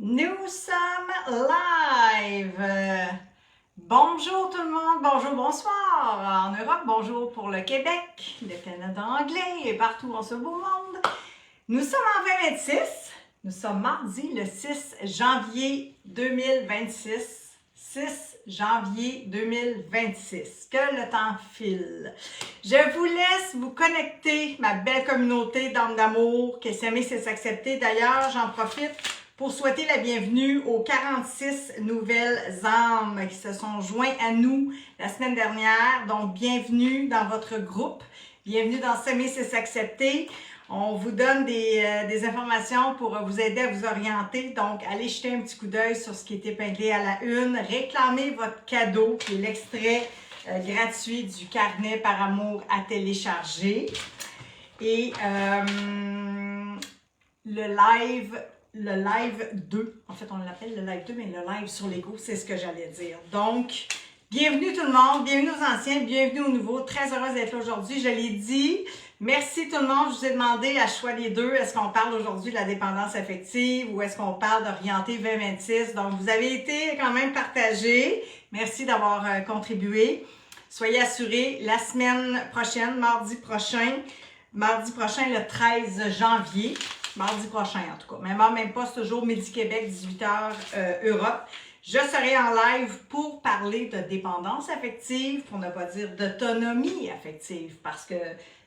Nous sommes live. Bonjour tout le monde, bonjour, bonsoir. En Europe, bonjour pour le Québec, le Canada anglais et partout en ce beau monde. Nous sommes en 2026. Nous sommes mardi le 6 janvier 2026. 6 janvier 2026. Que le temps file. Je vous laisse vous connecter, ma belle communauté d'âmes d'amour, que s'aimer, c'est s'accepter. D'ailleurs, j'en profite pour souhaiter la bienvenue aux 46 nouvelles âmes qui se sont joints à nous la semaine dernière. Donc, bienvenue dans votre groupe. Bienvenue dans S'aimer, c'est s'accepter. On vous donne des informations pour vous aider à vous orienter. Donc, allez jeter un petit coup d'œil sur ce qui est épinglé à la une. Réclamez votre cadeau, qui est l'extrait gratuit du carnet par amour à télécharger. Et le live 2, en fait on l'appelle le live 2, mais le live sur l'ego, c'est ce que j'allais dire. Donc, bienvenue tout le monde, bienvenue aux anciens, bienvenue aux nouveaux. Très heureuse d'être là aujourd'hui, je l'ai dit. Merci tout le monde, je vous ai demandé à choix des deux, est-ce qu'on parle aujourd'hui de la dépendance affective ou est-ce qu'on parle d'orienté 2026? Donc, vous avez été quand même partagés. Merci d'avoir contribué. Soyez assurés, la semaine prochaine, mardi prochain, le 13 janvier, mardi prochain en tout cas, même pas, c'est toujours Midi Québec, 18h Europe. Je serai en live pour parler de dépendance affective, pour ne pas dire d'autonomie affective, parce que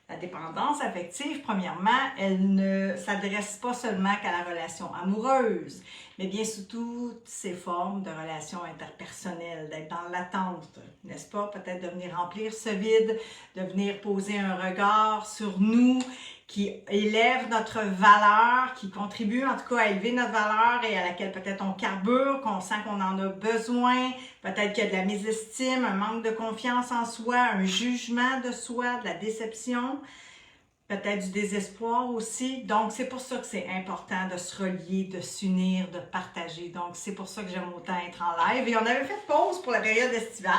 la dépendance affective, premièrement, elle ne s'adresse pas seulement qu'à la relation amoureuse, mais bien sous toutes ces formes de relations interpersonnelles, d'être dans l'attente, n'est-ce pas? Peut-être de venir remplir ce vide, de venir poser un regard sur nous, qui élève notre valeur, qui contribue en tout cas à élever notre valeur et à laquelle peut-être on carbure, qu'on sent qu'on en a besoin, peut-être qu'il y a de la mésestime, un manque de confiance en soi, un jugement de soi, de la déception, peut-être du désespoir aussi. Donc, c'est pour ça que c'est important de se relier, de s'unir, de partager. Donc, c'est pour ça que j'aime autant être en live. Et on avait fait pause pour la période estivale,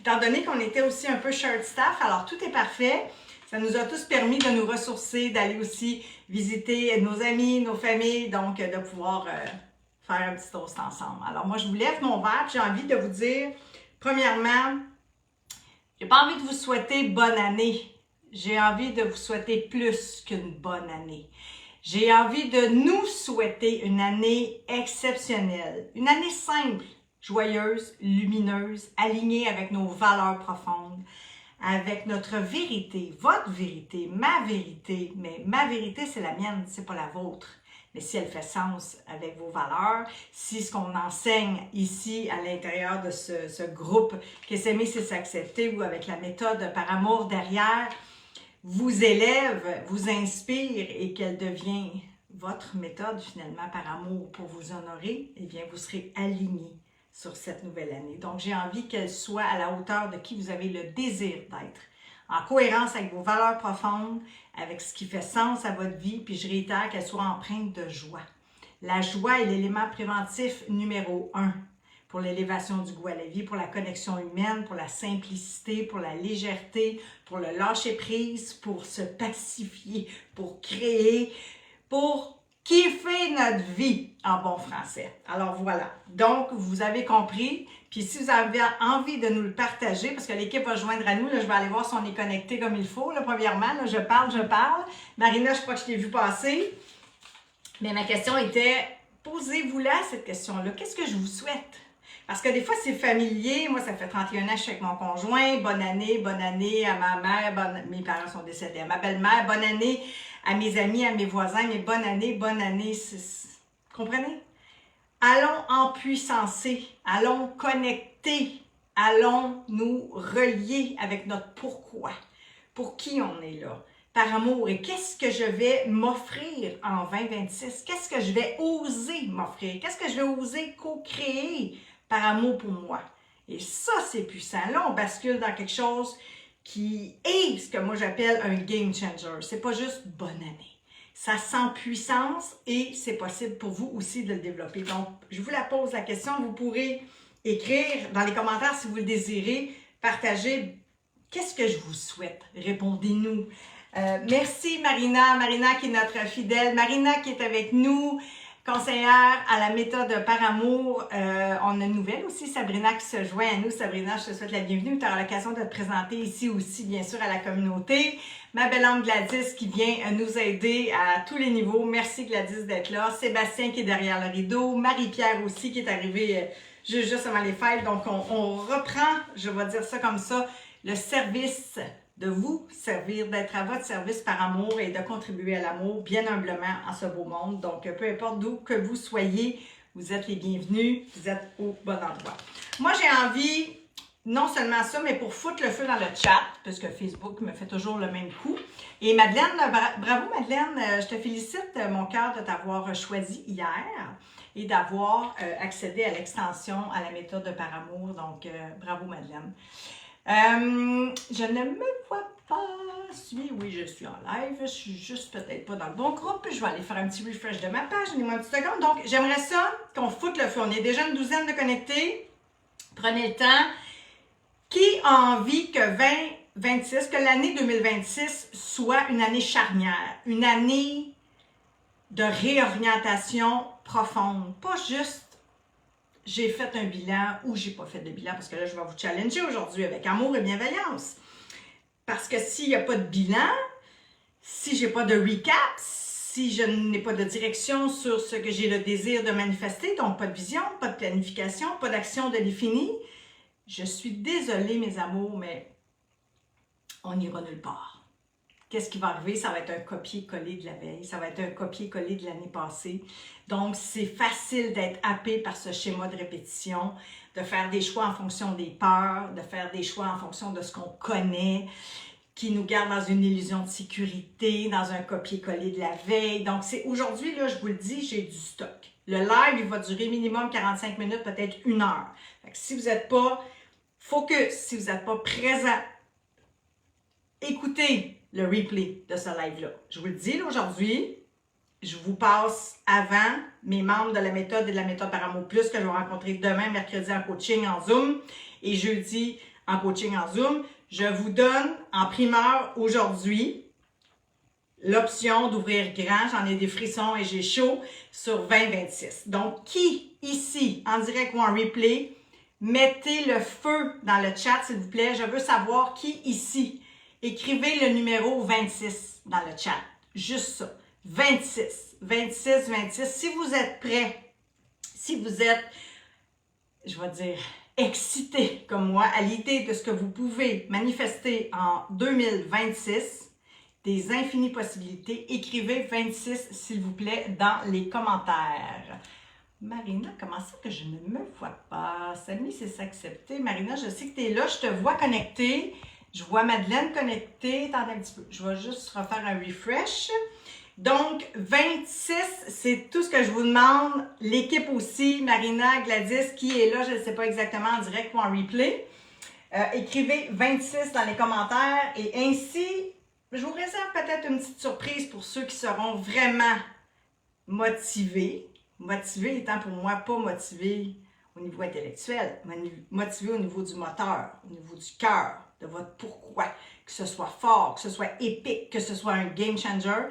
étant donné qu'on était aussi un peu short staff, alors tout est parfait. Ça nous a tous permis de nous ressourcer, d'aller aussi visiter nos amis, nos familles, donc de pouvoir faire un petit toast ensemble. Alors moi, je vous lève mon verre, j'ai envie de vous dire, premièrement, j'ai pas envie de vous souhaiter bonne année. J'ai envie de vous souhaiter plus qu'une bonne année. J'ai envie de nous souhaiter une année exceptionnelle, une année simple, joyeuse, lumineuse, alignée avec nos valeurs profondes, avec notre vérité, votre vérité, ma vérité, mais ma vérité, c'est la mienne, c'est pas la vôtre. Mais si elle fait sens avec vos valeurs, si ce qu'on enseigne ici à l'intérieur de ce groupe que s'aimer, c'est s'accepter ou avec la méthode par amour derrière, vous élève, vous inspire et qu'elle devient votre méthode finalement par amour pour vous honorer, eh bien vous serez aligné sur cette nouvelle année. Donc, j'ai envie qu'elle soit à la hauteur de qui vous avez le désir d'être, en cohérence avec vos valeurs profondes, avec ce qui fait sens à votre vie, puis je réitère qu'elle soit empreinte de joie. La joie est l'élément préventif numéro 1 pour l'élévation du goût à la vie, pour la connexion humaine, pour la simplicité, pour la légèreté, pour le lâcher-prise, pour se pacifier, pour créer, pour kiffer notre vie en bon français. Alors voilà, donc vous avez compris, puis si vous avez envie de nous le partager, parce que l'équipe va joindre à nous, là, je vais aller voir si on est connecté comme il faut, là, premièrement, là, je parle. Marina, je crois que je t'ai vu passer, mais ma question était, posez-vous-là cette question-là, qu'est-ce que je vous souhaite? Parce que des fois, c'est familier. Moi, ça fait 31 ans que je suis avec mon conjoint. Bonne année à ma mère. Mes parents sont décédés. À ma belle-mère, bonne année à mes amis, à mes voisins. Mais bonne année. Comprenez? Allons empuissancer. Allons connecter. Allons nous relier avec notre pourquoi. Pour qui on est là? Par amour. Et qu'est-ce que je vais m'offrir en 2026? Qu'est-ce que je vais oser m'offrir? Qu'est-ce que je vais oser co-créer par amour pour moi? Et ça, c'est puissant. Là, on bascule dans quelque chose qui est ce que moi j'appelle un game changer. C'est pas juste bonne année. Ça sent puissance et c'est possible pour vous aussi de le développer. Donc, je vous la pose la question. Vous pourrez écrire dans les commentaires si vous le désirez, partager. Qu'est-ce que je vous souhaite? Répondez-nous. Merci Marina qui est notre fidèle. Marina qui est avec nous. conseillère à la méthode par amour. On a une nouvelle aussi, Sabrina qui se joint à nous. Sabrina, je te souhaite la bienvenue. Tu auras l'occasion de te présenter ici aussi, bien sûr, à la communauté. Ma belle âme Gladys qui vient nous aider à tous les niveaux. Merci Gladys d'être là. Sébastien qui est derrière le rideau. Marie-Pierre aussi qui est arrivée juste avant les fêtes. Donc, on reprend, je vais dire ça comme ça, le service de vous servir, d'être à votre service par amour et de contribuer à l'amour bien humblement en ce beau monde. Donc, peu importe d'où que vous soyez, vous êtes les bienvenus, vous êtes au bon endroit. Moi, j'ai envie, non seulement ça, mais pour foutre le feu dans le chat, parce que Facebook me fait toujours le même coup. Et Madeleine, bravo Madeleine, je te félicite, mon cœur, de t'avoir choisi hier et d'avoir accédé à l'extension à la méthode par amour. Donc, bravo Madeleine. Je ne me vois pas. Oui, je suis en live. Je suis juste peut-être pas dans le bon groupe. Je vais aller faire un petit refresh de ma page. Donnez-moi une petite seconde. Donc, j'aimerais ça qu'on foute le feu. On est déjà une douzaine de connectés. Prenez le temps. Qui a envie que que l'année 2026 soit une année charnière, une année de réorientation profonde, pas juste j'ai fait un bilan ou j'ai pas fait de bilan, parce que là, je vais vous challenger aujourd'hui avec amour et bienveillance. Parce que s'il n'y a pas de bilan, si j'ai pas de recap, si je n'ai pas de direction sur ce que j'ai le désir de manifester, donc pas de vision, pas de planification, pas d'action de définie, je suis désolée, mes amours, mais on n'ira nulle part. Qu'est-ce qui va arriver? Ça va être un copier-coller de la veille, ça va être un copier-coller de l'année passée. Donc, c'est facile d'être happé par ce schéma de répétition, de faire des choix en fonction des peurs, de faire des choix en fonction de ce qu'on connaît, qui nous garde dans une illusion de sécurité, dans un copier-coller de la veille. Donc, c'est aujourd'hui, là, je vous le dis, j'ai du stock. Le live, il va durer minimum 45 minutes, peut-être 1 heure. Fait que si vous n'êtes pas focus, si vous n'êtes pas présent, écoutez le replay de ce live-là. Je vous le dis là, aujourd'hui, je vous passe avant mes membres de la méthode et de la méthode par amour plus que je vais rencontrer demain, mercredi en coaching en Zoom et jeudi en coaching en Zoom. Je vous donne en primeur aujourd'hui l'option d'ouvrir grand. J'en ai des frissons et j'ai chaud sur 2026. Donc, qui ici, en direct ou en replay, mettez le feu dans le chat, s'il vous plaît. Je veux savoir qui ici. Écrivez le numéro 26 dans le chat. Juste ça. 26. 26, 26. Si vous êtes prêts, si vous êtes, je vais dire, excité comme moi à l'idée de ce que vous pouvez manifester en 2026, des infinies possibilités, écrivez 26, s'il vous plaît, dans les commentaires. Marina, comment ça que je ne me vois pas? Samy, c'est s'accepter. Marina, je sais que tu es là, je te vois connectée. Je vois Madeleine connectée. Attendez un petit peu. Je vais juste refaire un refresh. Donc, 26, c'est tout ce que je vous demande. L'équipe aussi, Marina, Gladys, qui est là, je ne sais pas exactement en direct ou en replay. Écrivez 26 dans les commentaires et ainsi, je vous réserve peut-être une petite surprise pour ceux qui seront vraiment motivés. Motivés étant pour moi pas motivés au niveau intellectuel, motivés au niveau du moteur, au niveau du cœur, de votre pourquoi, que ce soit fort, que ce soit épique, que ce soit un game changer.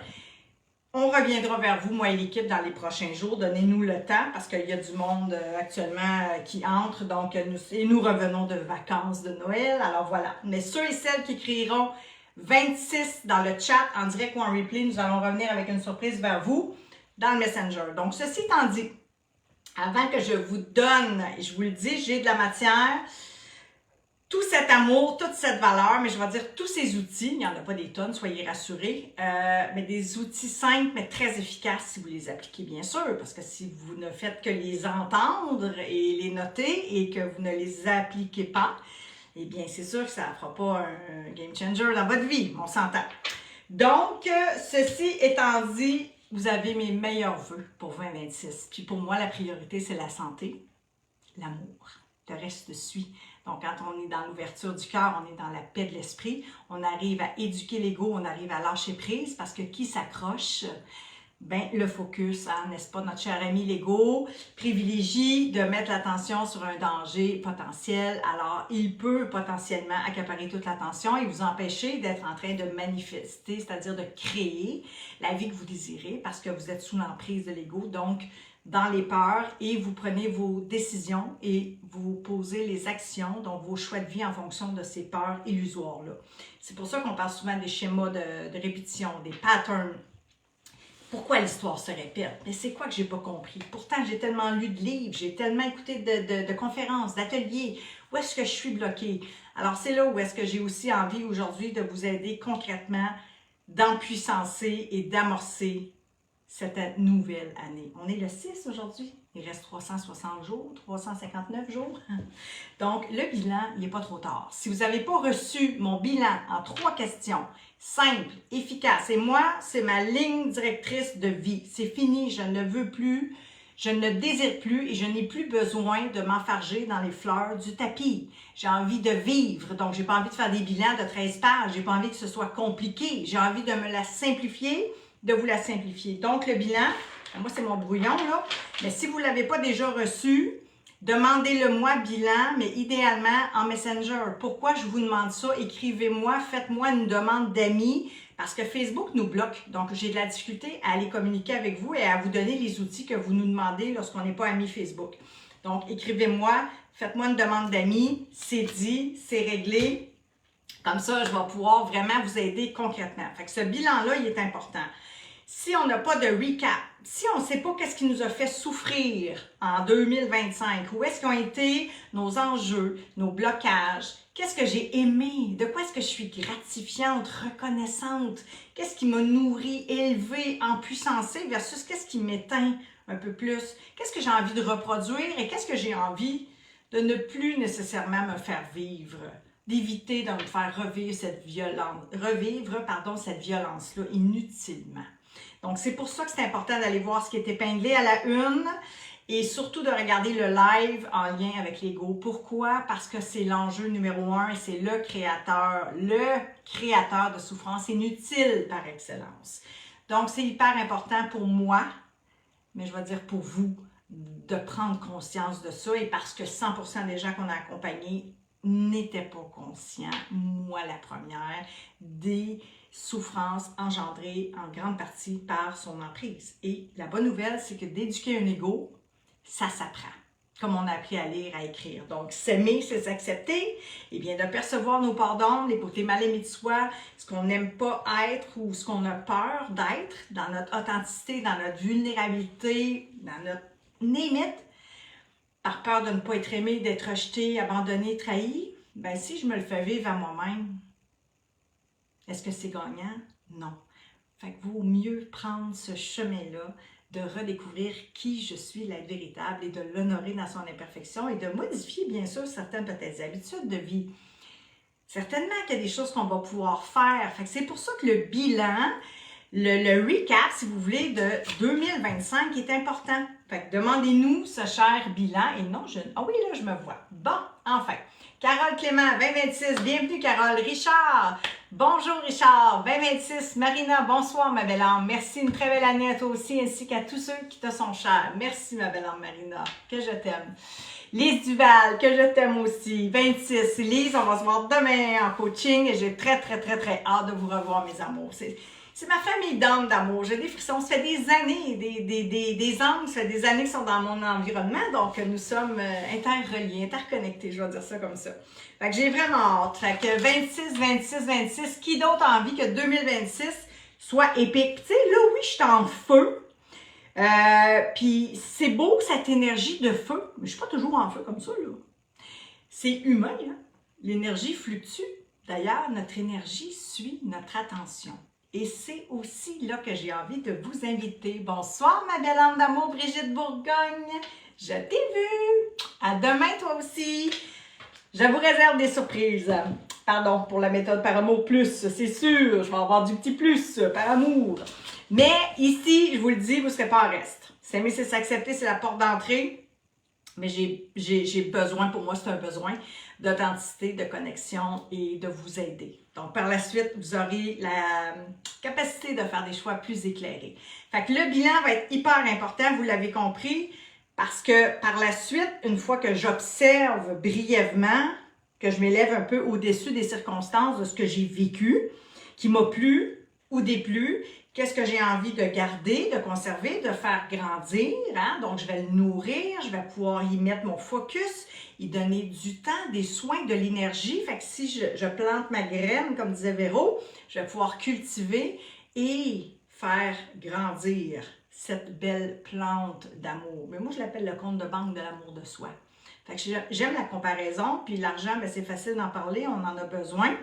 On reviendra vers vous, moi et l'équipe, dans les prochains jours. Donnez-nous le temps parce qu'il y a du monde actuellement qui entre. Donc, nous revenons de vacances de Noël. Alors voilà. Mais ceux et celles qui écriront 26 dans le chat, en direct ou en replay, nous allons revenir avec une surprise vers vous dans le Messenger. Donc, ceci étant dit, avant que je vous donne, et je vous le dis, j'ai de la matière, tout cet amour, toute cette valeur, mais je vais dire tous ces outils, il n'y en a pas des tonnes, soyez rassurés, mais des outils simples, mais très efficaces si vous les appliquez, bien sûr, parce que si vous ne faites que les entendre et les noter et que vous ne les appliquez pas, eh bien, c'est sûr que ça ne fera pas un game changer dans votre vie, on s'entend. Donc, ceci étant dit, vous avez mes meilleurs vœux pour 2026. Puis pour moi, la priorité, c'est la santé, l'amour. Le reste suit. Donc, quand on est dans l'ouverture du cœur, on est dans la paix de l'esprit, on arrive à éduquer l'ego, on arrive à lâcher prise parce que qui s'accroche ben, le focus, hein, n'est-ce pas, notre cher ami l'ego privilégie de mettre l'attention sur un danger potentiel. Alors, il peut potentiellement accaparer toute l'attention et vous empêcher d'être en train de manifester, c'est-à-dire de créer la vie que vous désirez parce que vous êtes sous l'emprise de l'ego, donc dans les peurs, et vous prenez vos décisions et vous posez les actions, donc vos choix de vie en fonction de ces peurs illusoires-là. C'est pour ça qu'on parle souvent des schémas de répétition, des patterns. Pourquoi l'histoire se répète? Mais c'est quoi que j'ai pas compris? Pourtant, j'ai tellement lu de livres, j'ai tellement écouté de conférences, d'ateliers. Où est-ce que je suis bloquée? Alors, c'est là où est-ce que j'ai aussi envie aujourd'hui de vous aider concrètement d'empuissancer et d'amorcer cette nouvelle année. On est le 6 aujourd'hui. Il reste 360 jours, 359 jours. Donc, le bilan, il n'est pas trop tard. Si vous n'avez pas reçu mon bilan en 3 questions, simple, efficace, et moi, c'est ma ligne directrice de vie. C'est fini, je ne veux plus, je ne désire plus et je n'ai plus besoin de m'enfarger dans les fleurs du tapis. J'ai envie de vivre, donc j'ai pas envie de faire des bilans de 13 pages, j'ai pas envie que ce soit compliqué, j'ai envie de me la simplifier, de vous la simplifier. Donc, le bilan, moi, c'est mon brouillon, là. Mais si vous ne l'avez pas déjà reçu, demandez-le-moi bilan, mais idéalement en Messenger. Pourquoi je vous demande ça? Écrivez-moi, faites-moi une demande d'amis, parce que Facebook nous bloque. Donc, j'ai de la difficulté à aller communiquer avec vous et à vous donner les outils que vous nous demandez lorsqu'on n'est pas amis Facebook. Donc, écrivez-moi, faites-moi une demande d'amis, c'est dit, c'est réglé. Comme ça, je vais pouvoir vraiment vous aider concrètement. Fait que ce bilan-là, il est important. Si on n'a pas de recap, si on ne sait pas qu'est-ce qui nous a fait souffrir en 2025, où est-ce qu'ont été nos enjeux, nos blocages, qu'est-ce que j'ai aimé, de quoi est-ce que je suis gratifiante, reconnaissante, qu'est-ce qui m'a nourri, élevé, empuissancé versus qu'est-ce qui m'éteint un peu plus, qu'est-ce que j'ai envie de reproduire et qu'est-ce que j'ai envie de ne plus nécessairement me faire vivre, d'éviter de me faire revivre cette violence-là inutilement. Donc, c'est pour ça que c'est important d'aller voir ce qui est épinglé à la une et surtout de regarder le live en lien avec l'ego. Pourquoi? Parce que c'est l'enjeu numéro 1 et c'est le créateur de souffrance inutile par excellence. Donc, c'est hyper important pour moi, mais je vais dire pour vous, de prendre conscience de ça et parce que 100% des gens qu'on a accompagnés n'étaient pas conscients, moi la première, des souffrance engendrée en grande partie par son emprise. Et la bonne nouvelle, c'est que d'éduquer un ego, ça s'apprend, comme on a appris à lire, à écrire. Donc, s'aimer, c'est s'accepter, et bien de percevoir nos parts d'ombre, les côtés mal aimés de soi, ce qu'on n'aime pas être ou ce qu'on a peur d'être, dans notre authenticité, dans notre vulnérabilité, dans notre limite, par peur de ne pas être aimé, d'être rejeté, abandonné, trahi, ben si je me le fais vivre à moi-même, est-ce que c'est gagnant? Non. Fait que vaut mieux prendre ce chemin-là, de redécouvrir qui je suis, la véritable, et de l'honorer dans son imperfection et de modifier, bien sûr, certaines peut-être habitudes de vie. Certainement qu'il y a des choses qu'on va pouvoir faire. Fait que c'est pour ça que le bilan, le recap, si vous voulez, de 2025 est important. Fait que demandez-nous ce cher bilan. Et non, ah oui, là, je me vois. Bon, enfin. Carole Clément, 2026, bienvenue Carole. Richard, bonjour Richard, 2026. Marina, bonsoir ma belle âme. Merci, une très belle année à toi aussi, ainsi qu'à tous ceux qui te sont chers. Merci ma belle âme Marina, que je t'aime. Lise Duval, que je t'aime aussi, 26. Lise, on va se voir demain en coaching et j'ai très hâte de vous revoir mes amours. C'est ma famille d'âmes d'amour. J'ai des frissons. Ça fait des années, des âmes, ça fait des années qu'ils sont dans mon environnement. Donc, nous sommes interreliés, interconnectés, je vais dire ça comme ça. Fait que j'ai vraiment hâte. Fait que 26, qui d'autre a envie que 2026 soit épique? Tu sais, là, oui, je suis en feu. Puis c'est beau, cette énergie de feu. Mais je suis pas toujours en feu comme ça, là. C'est humain, hein? L'énergie fluctue. D'ailleurs, notre énergie suit notre attention. Et c'est aussi là que j'ai envie de vous inviter. Bonsoir, ma belle âme d'amour, Brigitte Bourgogne. Je t'ai vue. À demain, toi aussi. Je vous réserve des surprises. Pardon pour la méthode par amour plus, c'est sûr. Je vais avoir du petit plus par amour. Mais ici, je vous le dis, vous ne serez pas en reste. S'aimer, c'est s'accepter, c'est la porte d'entrée. Mais j'ai besoin, pour moi, c'est un besoin d'authenticité, de connexion et de vous aider. Donc, par la suite, vous aurez la capacité de faire des choix plus éclairés. Fait que le bilan va être hyper important, vous l'avez compris, parce que par la suite, une fois que j'observe brièvement, que je m'élève un peu au-dessus des circonstances de ce que j'ai vécu, qui m'a plu ou déplu, qu'est-ce que j'ai envie de garder, de conserver, de faire grandir, hein? Donc je vais le nourrir, je vais pouvoir y mettre mon focus, y donner du temps, des soins, de l'énergie. Fait que si je plante ma graine, comme disait Véro, je vais pouvoir cultiver et faire grandir cette belle plante d'amour. Mais moi, je l'appelle le compte de banque de l'amour de soi. Fait que j'aime la comparaison, puis l'argent, ben, c'est facile d'en parler, on en a besoin.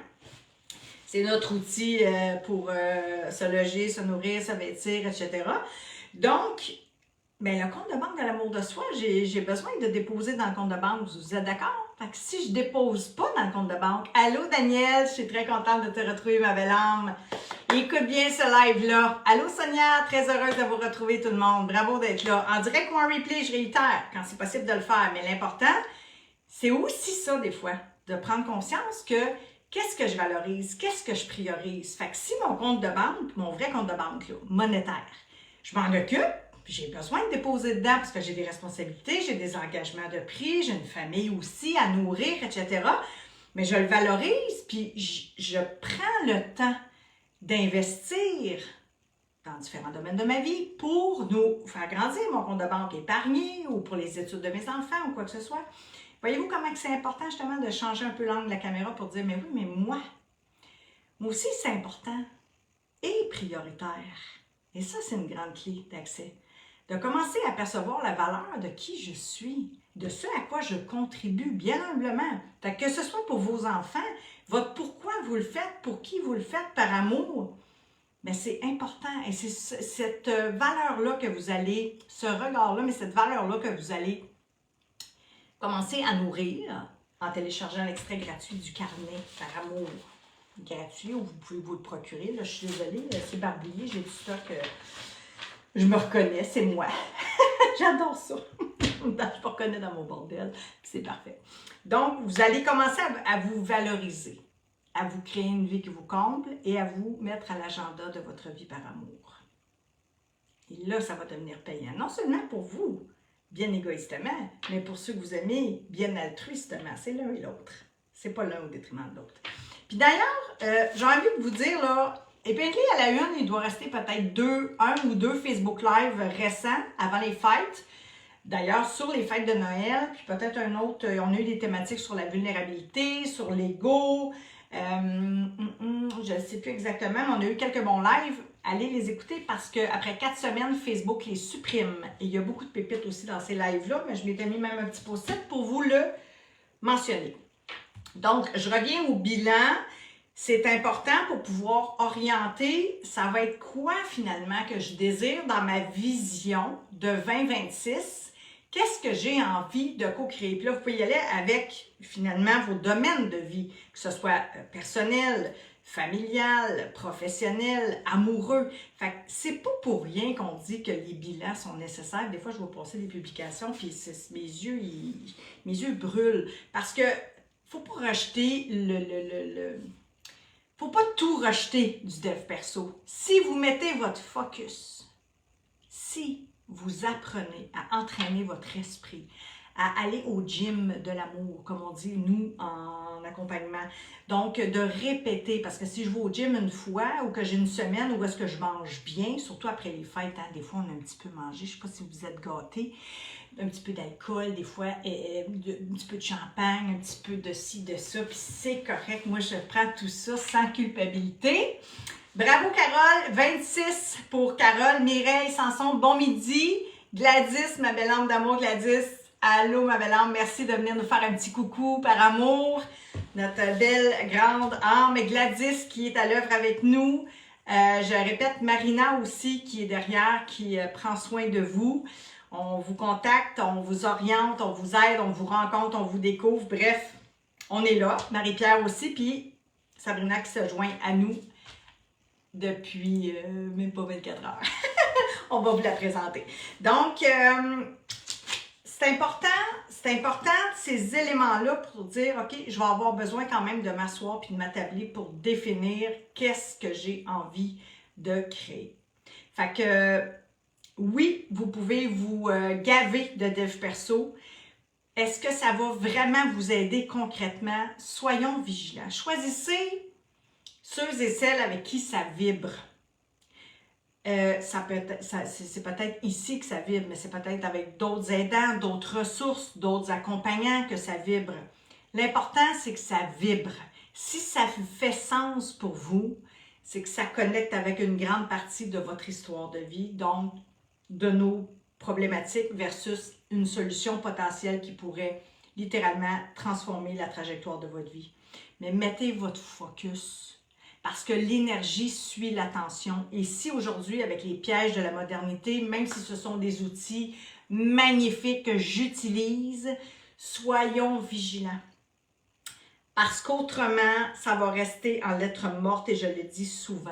C'est notre outil pour se loger, se nourrir, se vêtir, etc. Donc, ben, le compte de banque de l'amour de soi, j'ai besoin de déposer dans le compte de banque. Vous êtes d'accord? Fait que si je ne dépose pas dans le compte de banque, allô Daniel, je suis très contente de te retrouver, ma belle âme. Écoute bien ce live-là. Allô Sonia, très heureuse de vous retrouver tout le monde. Bravo d'être là. En direct ou en replay, je réitère, quand c'est possible de le faire. Mais l'important, c'est aussi ça des fois, de prendre conscience que qu'est-ce que je valorise, qu'est-ce que je priorise. Fait que si mon compte de banque, mon vrai compte de banque, là, monétaire, je m'en occupe, j'ai besoin de déposer dedans parce que j'ai des responsabilités, j'ai des engagements de prix, j'ai une famille aussi à nourrir, etc. Mais je le valorise, puis je prends le temps d'investir dans différents domaines de ma vie pour nous faire grandir mon compte de banque épargné ou pour les études de mes enfants ou quoi que ce soit. Voyez-vous comment c'est important justement de changer un peu l'angle de la caméra pour dire, mais oui, mais moi aussi c'est important et prioritaire. Et ça, c'est une grande clé d'accès. De commencer à percevoir la valeur de qui je suis, de ce à quoi je contribue bien humblement. Fait que ce soit pour vos enfants, votre pourquoi vous le faites, pour qui vous le faites, par amour, mais c'est important. Et c'est cette valeur-là que vous allez, ce regard-là, mais cette valeur-là que vous allez commencer à nourrir en téléchargeant l'extrait gratuit du carnet par amour gratuit, où vous pouvez vous le procurer. Là, je suis désolée, c'est barbouillé, j'ai du stock. Je me reconnais, c'est moi. J'adore ça. Je me reconnais dans mon bordel, c'est parfait. Donc, vous allez commencer à vous valoriser, à vous créer une vie qui vous comble et à vous mettre à l'agenda de votre vie par amour. Et là, ça va devenir payant. Non seulement pour vous, bien égoïstement, mais pour ceux que vous aimez, bien altruistement. C'est l'un et l'autre. C'est pas l'un au détriment de l'autre. Puis d'ailleurs, j'ai envie de vous dire, là, épinglé à la une, il doit rester peut-être un ou deux Facebook Live récents avant les fêtes. D'ailleurs, sur les fêtes de Noël, puis peut-être un autre, on a eu des thématiques sur la vulnérabilité, sur l'ego, je ne sais plus exactement, mais on a eu quelques bons lives. Allez les écouter parce qu'après 4 semaines, Facebook les supprime. Et il y a beaucoup de pépites aussi dans ces lives-là, mais je m'étais mis même un petit post-it pour vous le mentionner. Donc, je reviens au bilan. C'est important pour pouvoir orienter, ça va être quoi finalement que je désire dans ma vision de 2026? Qu'est-ce que j'ai envie de co-créer? Puis là, vous pouvez y aller avec finalement vos domaines de vie, que ce soit personnel, familial, professionnel, amoureux. Fait que c'est pas pour rien qu'on dit que les bilans sont nécessaires. Des fois, je vais passer des publications, puis mes yeux brûlent. Parce que faut pas rejeter faut pas tout rejeter du dev perso. Si vous mettez votre focus, si vous apprenez à entraîner votre esprit, à aller au gym de l'amour, comme on dit, nous, en accompagnement. Donc, de répéter, parce que si je vais au gym une fois ou que j'ai une semaine où est-ce que je mange bien, surtout après les fêtes, hein, des fois, on a un petit peu mangé, je ne sais pas si vous êtes gâtés, un petit peu d'alcool, des fois, un petit peu de champagne, un petit peu de ci, de ça, puis c'est correct. Moi, je prends tout ça sans culpabilité. Bravo, Carole. 26 pour Carole. Mireille Sanson, bon midi. Gladys, ma belle âme d'amour, Gladys. Allô, ma belle âme. Merci de venir nous faire un petit coucou par amour. Notre belle, grande âme. Gladys qui est à l'œuvre avec nous. Je répète, Marina aussi qui est derrière, qui prend soin de vous. On vous contacte, on vous oriente, on vous aide, on vous rencontre, on vous découvre. Bref, on est là. Marie-Pierre aussi, puis Sabrina qui se joint à nous depuis même pas 24 heures. On va vous la présenter. Donc, c'est important ces éléments-là pour dire, OK, je vais avoir besoin quand même de m'asseoir puis de m'attabler pour définir qu'est-ce que j'ai envie de créer. Fait que, oui, vous pouvez vous gaver de dev perso. Est-ce que ça va vraiment vous aider concrètement? Soyons vigilants. Choisissez ceux et celles avec qui ça vibre. C'est peut-être ici que ça vibre, mais c'est peut-être avec d'autres aidants, d'autres ressources, d'autres accompagnants que ça vibre. L'important, c'est que ça vibre. Si ça fait sens pour vous, c'est que ça connecte avec une grande partie de votre histoire de vie, donc de nos problématiques versus une solution potentielle qui pourrait littéralement transformer la trajectoire de votre vie. Mais mettez votre focus. Parce que l'énergie suit l'attention. Et si aujourd'hui, avec les pièges de la modernité, même si ce sont des outils magnifiques que j'utilise, soyons vigilants. Parce qu'autrement, ça va rester en lettres mortes et je le dis souvent.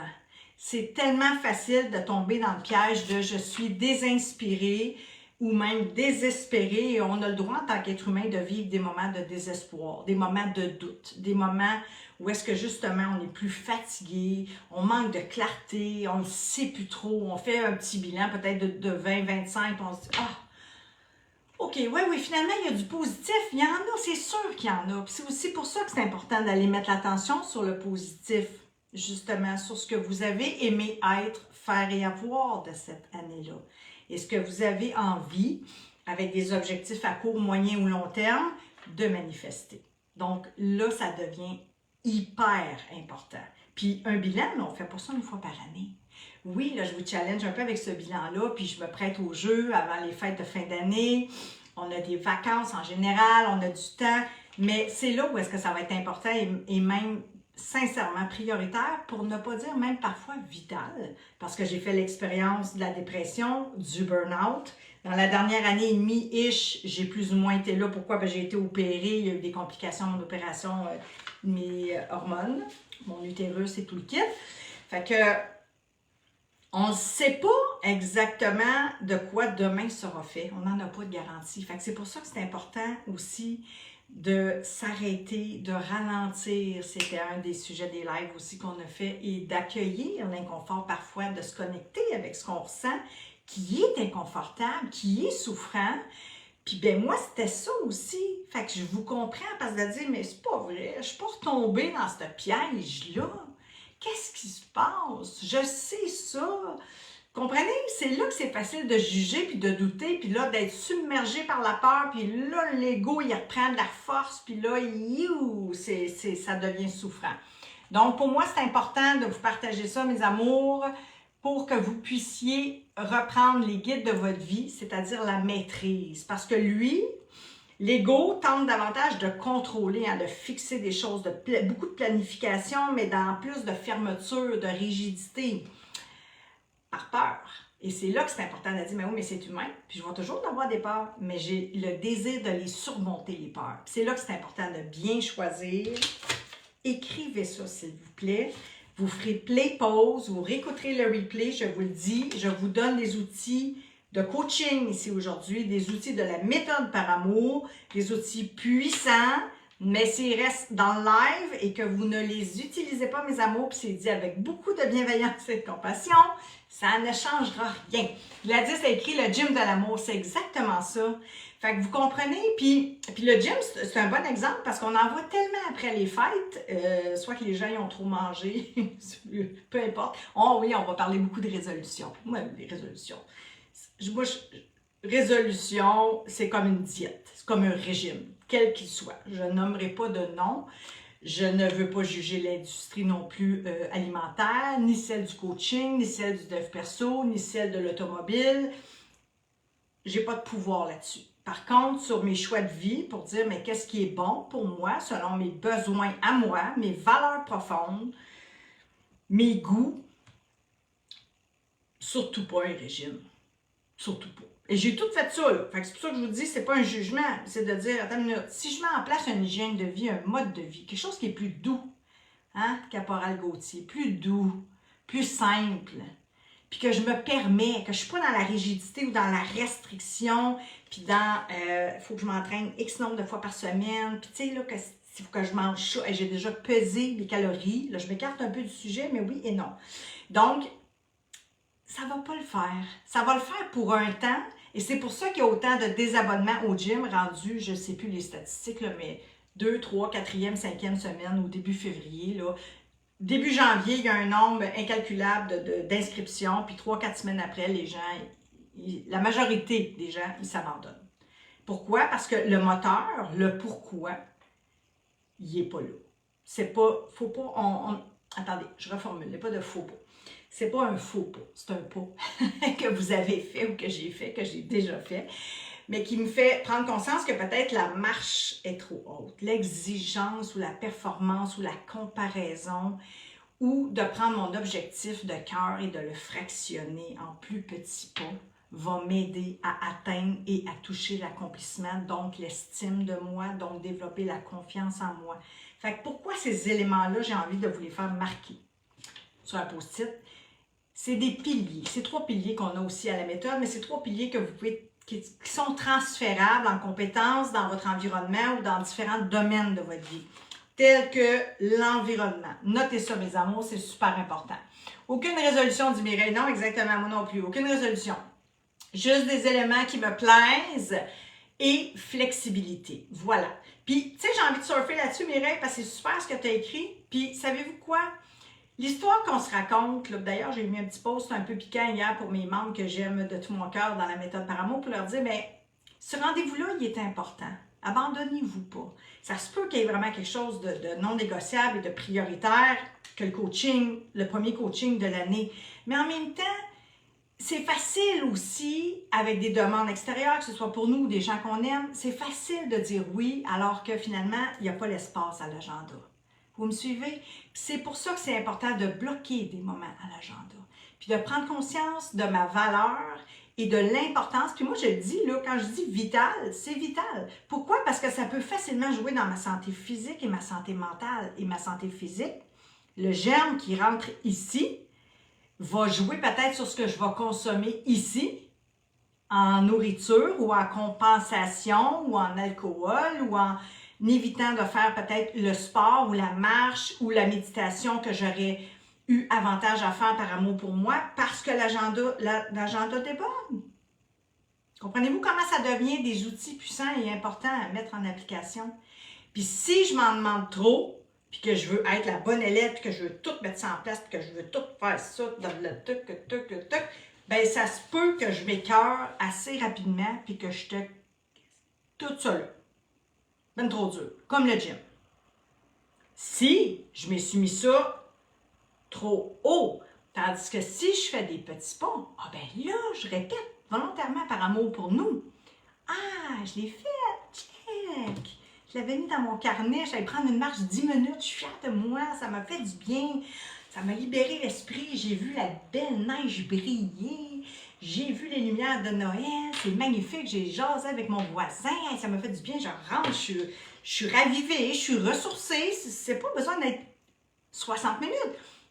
C'est tellement facile de tomber dans le piège de « je suis désinspiré » ou même désespéré. Et on a le droit en tant qu'être humain de vivre des moments de désespoir, des moments de doute, des moments où est-ce que justement on est plus fatigué, on manque de clarté, on ne sait plus trop, on fait un petit bilan peut-être de 20-25, on se dit « Ah, OK, oui, finalement il y a du positif, il y en a, c'est sûr qu'il y en a. » Puis c'est aussi pour ça que c'est important d'aller mettre l'attention sur le positif, justement sur ce que vous avez aimé être, faire et avoir de cette année-là. Et ce que vous avez envie, avec des objectifs à court, moyen ou long terme, de manifester. Donc là, ça devient hyper important. Puis un bilan, on ne fait pas ça une fois par année. Oui, là, je vous challenge un peu avec ce bilan-là, puis je me prête au jeu avant les fêtes de fin d'année. On a des vacances en général, on a du temps, mais c'est là où est-ce que ça va être important et même sincèrement prioritaire, pour ne pas dire même parfois vital, parce que j'ai fait l'expérience de la dépression, du burn-out. Dans la dernière année et demie-ish, j'ai plus ou moins été là. Pourquoi? Parce que j'ai été opérée, il y a eu des complications de l'opération, mes hormones, mon utérus et tout le kit. Fait que, on ne sait pas exactement de quoi demain sera fait. On n'en a pas de garantie. Fait que c'est pour ça que c'est important aussi de s'arrêter, de ralentir. C'était un des sujets des lives aussi qu'on a fait, et d'accueillir l'inconfort parfois, de se connecter avec ce qu'on ressent, qui est inconfortable, qui est souffrant. Puis ben moi, c'était ça aussi. Fait que je vous comprends, parce que de dire, mais c'est pas vrai, je suis pas retombée dans ce piège-là. Qu'est-ce qui se passe? Je sais ça. Comprenez? C'est là que c'est facile de juger, puis de douter, puis là, d'être submergé par la peur, puis là, l'ego, il reprend de la force, puis là, ça devient souffrant. Donc, pour moi, c'est important de vous partager ça, mes amours, pour que vous puissiez reprendre les guides de votre vie, c'est-à-dire la maîtrise. Parce que lui, l'ego tente davantage de contrôler, de fixer des choses, beaucoup de planification, mais dans plus de fermeture, de rigidité, par peur. Et c'est là que c'est important de dire, mais oui, mais c'est humain, puis je vais toujours avoir des peurs, mais j'ai le désir de les surmonter, les peurs. Puis c'est là que c'est important de bien choisir. Écrivez ça, s'il vous plaît. Vous ferez play, pause, vous réécouterez le replay, je vous le dis. Je vous donne des outils de coaching ici aujourd'hui, des outils de la méthode par amour, des outils puissants, mais s'ils restent dans le live et que vous ne les utilisez pas, mes amours, puis c'est dit avec beaucoup de bienveillance et de compassion, ça ne changera rien. Gladys a écrit le gym de l'amour, c'est exactement ça. Fait que vous comprenez, puis le gym, c'est un bon exemple parce qu'on en voit tellement après les fêtes, soit que les gens y ont trop mangé, peu importe. Oh oui, on va parler beaucoup de résolutions. Moi, des résolutions. Résolution, c'est comme une diète, c'est comme un régime, quel qu'il soit. Je nommerai pas de nom. Je ne veux pas juger l'industrie non plus alimentaire, ni celle du coaching, ni celle du dev perso, ni celle de l'automobile. J'ai pas de pouvoir là-dessus. Par contre, sur mes choix de vie, pour dire mais qu'est-ce qui est bon pour moi, selon mes besoins à moi, mes valeurs profondes, mes goûts, surtout pas un régime. Surtout pas. Et j'ai tout fait ça, là. Fait que c'est pour ça que je vous dis, c'est pas un jugement, c'est de dire, attends une minute, si je mets en place une hygiène de vie, un mode de vie, quelque chose qui est plus doux, hein, Caporal Gauthier, plus doux, plus simple, puis que je me permets, que je ne suis pas dans la rigidité ou dans la restriction, puis dans il faut que je m'entraîne X nombre de fois par semaine, puis tu sais, là, il faut que je mange ça, et j'ai déjà pesé les calories, là, je m'écarte un peu du sujet, mais oui et non. Donc, ça ne va pas le faire. Ça va le faire pour un temps, et c'est pour ça qu'il y a autant de désabonnements au gym rendus, je ne sais plus les statistiques, là, mais 2, 3, 4e, 5e semaine au début février, là. Début janvier, il y a un nombre incalculable d'inscriptions, puis 3-4 semaines après, les gens, la majorité des gens, ils s'abandonnent. Pourquoi? Parce que le moteur, le pourquoi, il n'est pas là. C'est pas, faut pas, attendez, je reformule, il n'y a pas de faux pas. C'est pas un faux pas, c'est un pas que vous avez fait ou que j'ai fait, que j'ai déjà fait, mais qui me fait prendre conscience que peut-être la marche est trop haute. L'exigence ou la performance ou la comparaison ou de prendre mon objectif de cœur et de le fractionner en plus petits pas va m'aider à atteindre et à toucher l'accomplissement, donc l'estime de moi, donc développer la confiance en moi. Fait que pourquoi ces éléments-là, j'ai envie de vous les faire marquer sur un post-it? C'est des piliers. C'est 3 piliers qu'on a aussi à la méthode, mais c'est 3 piliers que vous pouvez, qui sont transférables en compétences dans votre environnement ou dans différents domaines de votre vie, tels que l'environnement. Notez ça, mes amours, c'est super important. Aucune résolution, dit Mireille. Non, exactement, moi non plus. Aucune résolution. Juste des éléments qui me plaisent et flexibilité. Voilà. Puis, tu sais, j'ai envie de surfer là-dessus, Mireille, parce que c'est super ce que tu as écrit. Puis, savez-vous quoi? L'histoire qu'on se raconte, d'ailleurs, j'ai mis un petit post un peu piquant hier pour mes membres que j'aime de tout mon cœur dans la méthode par amour pour leur dire, mais ce rendez-vous-là, il est important. Abandonnez-vous pas. Ça se peut qu'il y ait vraiment quelque chose de non négociable et de prioritaire que le coaching, le premier coaching de l'année. Mais en même temps, c'est facile aussi, avec des demandes extérieures, que ce soit pour nous ou des gens qu'on aime, c'est facile de dire oui alors que finalement, il n'y a pas l'espace à l'agenda. Vous me suivez? C'est pour ça que c'est important de bloquer des moments à l'agenda. Puis de prendre conscience de ma valeur et de l'importance. Puis moi, je le dis, là, quand je dis vital, c'est vital. Pourquoi? Parce que ça peut facilement jouer dans ma santé physique et ma santé mentale. Et ma santé physique, le germe qui rentre ici va jouer peut-être sur ce que je vais consommer ici, en nourriture ou en compensation ou en alcool ou en évitant de faire peut-être le sport ou la marche ou la méditation que j'aurais eu avantage à faire par amour pour moi parce que l'agenda déborde. Comprenez-vous comment ça devient des outils puissants et importants à mettre en application? Puis si je m'en demande trop, puis que je veux être la bonne élève, puis que je veux tout mettre ça en place, puis que je veux tout faire ça, dans le tuc, ben ça se peut que je m'écœure assez rapidement, puis que je te... Tout ça là. Ben trop dur. Comme le gym. Si je me suis mis ça trop haut, tandis que si je fais des petits pas, ah ben là, je répète volontairement par amour pour nous. Ah, je l'ai fait, check! Je l'avais mis dans mon carnet, j'allais prendre une marche 10 minutes, je suis fière de moi, ça m'a fait du bien, ça m'a libéré l'esprit, j'ai vu la belle neige briller, j'ai vu les lumières de Noël, c'est magnifique, j'ai jasé avec mon voisin, ça m'a fait du bien, je rentre, je suis ravivée, je suis ressourcée, c'est pas besoin d'être 60 minutes,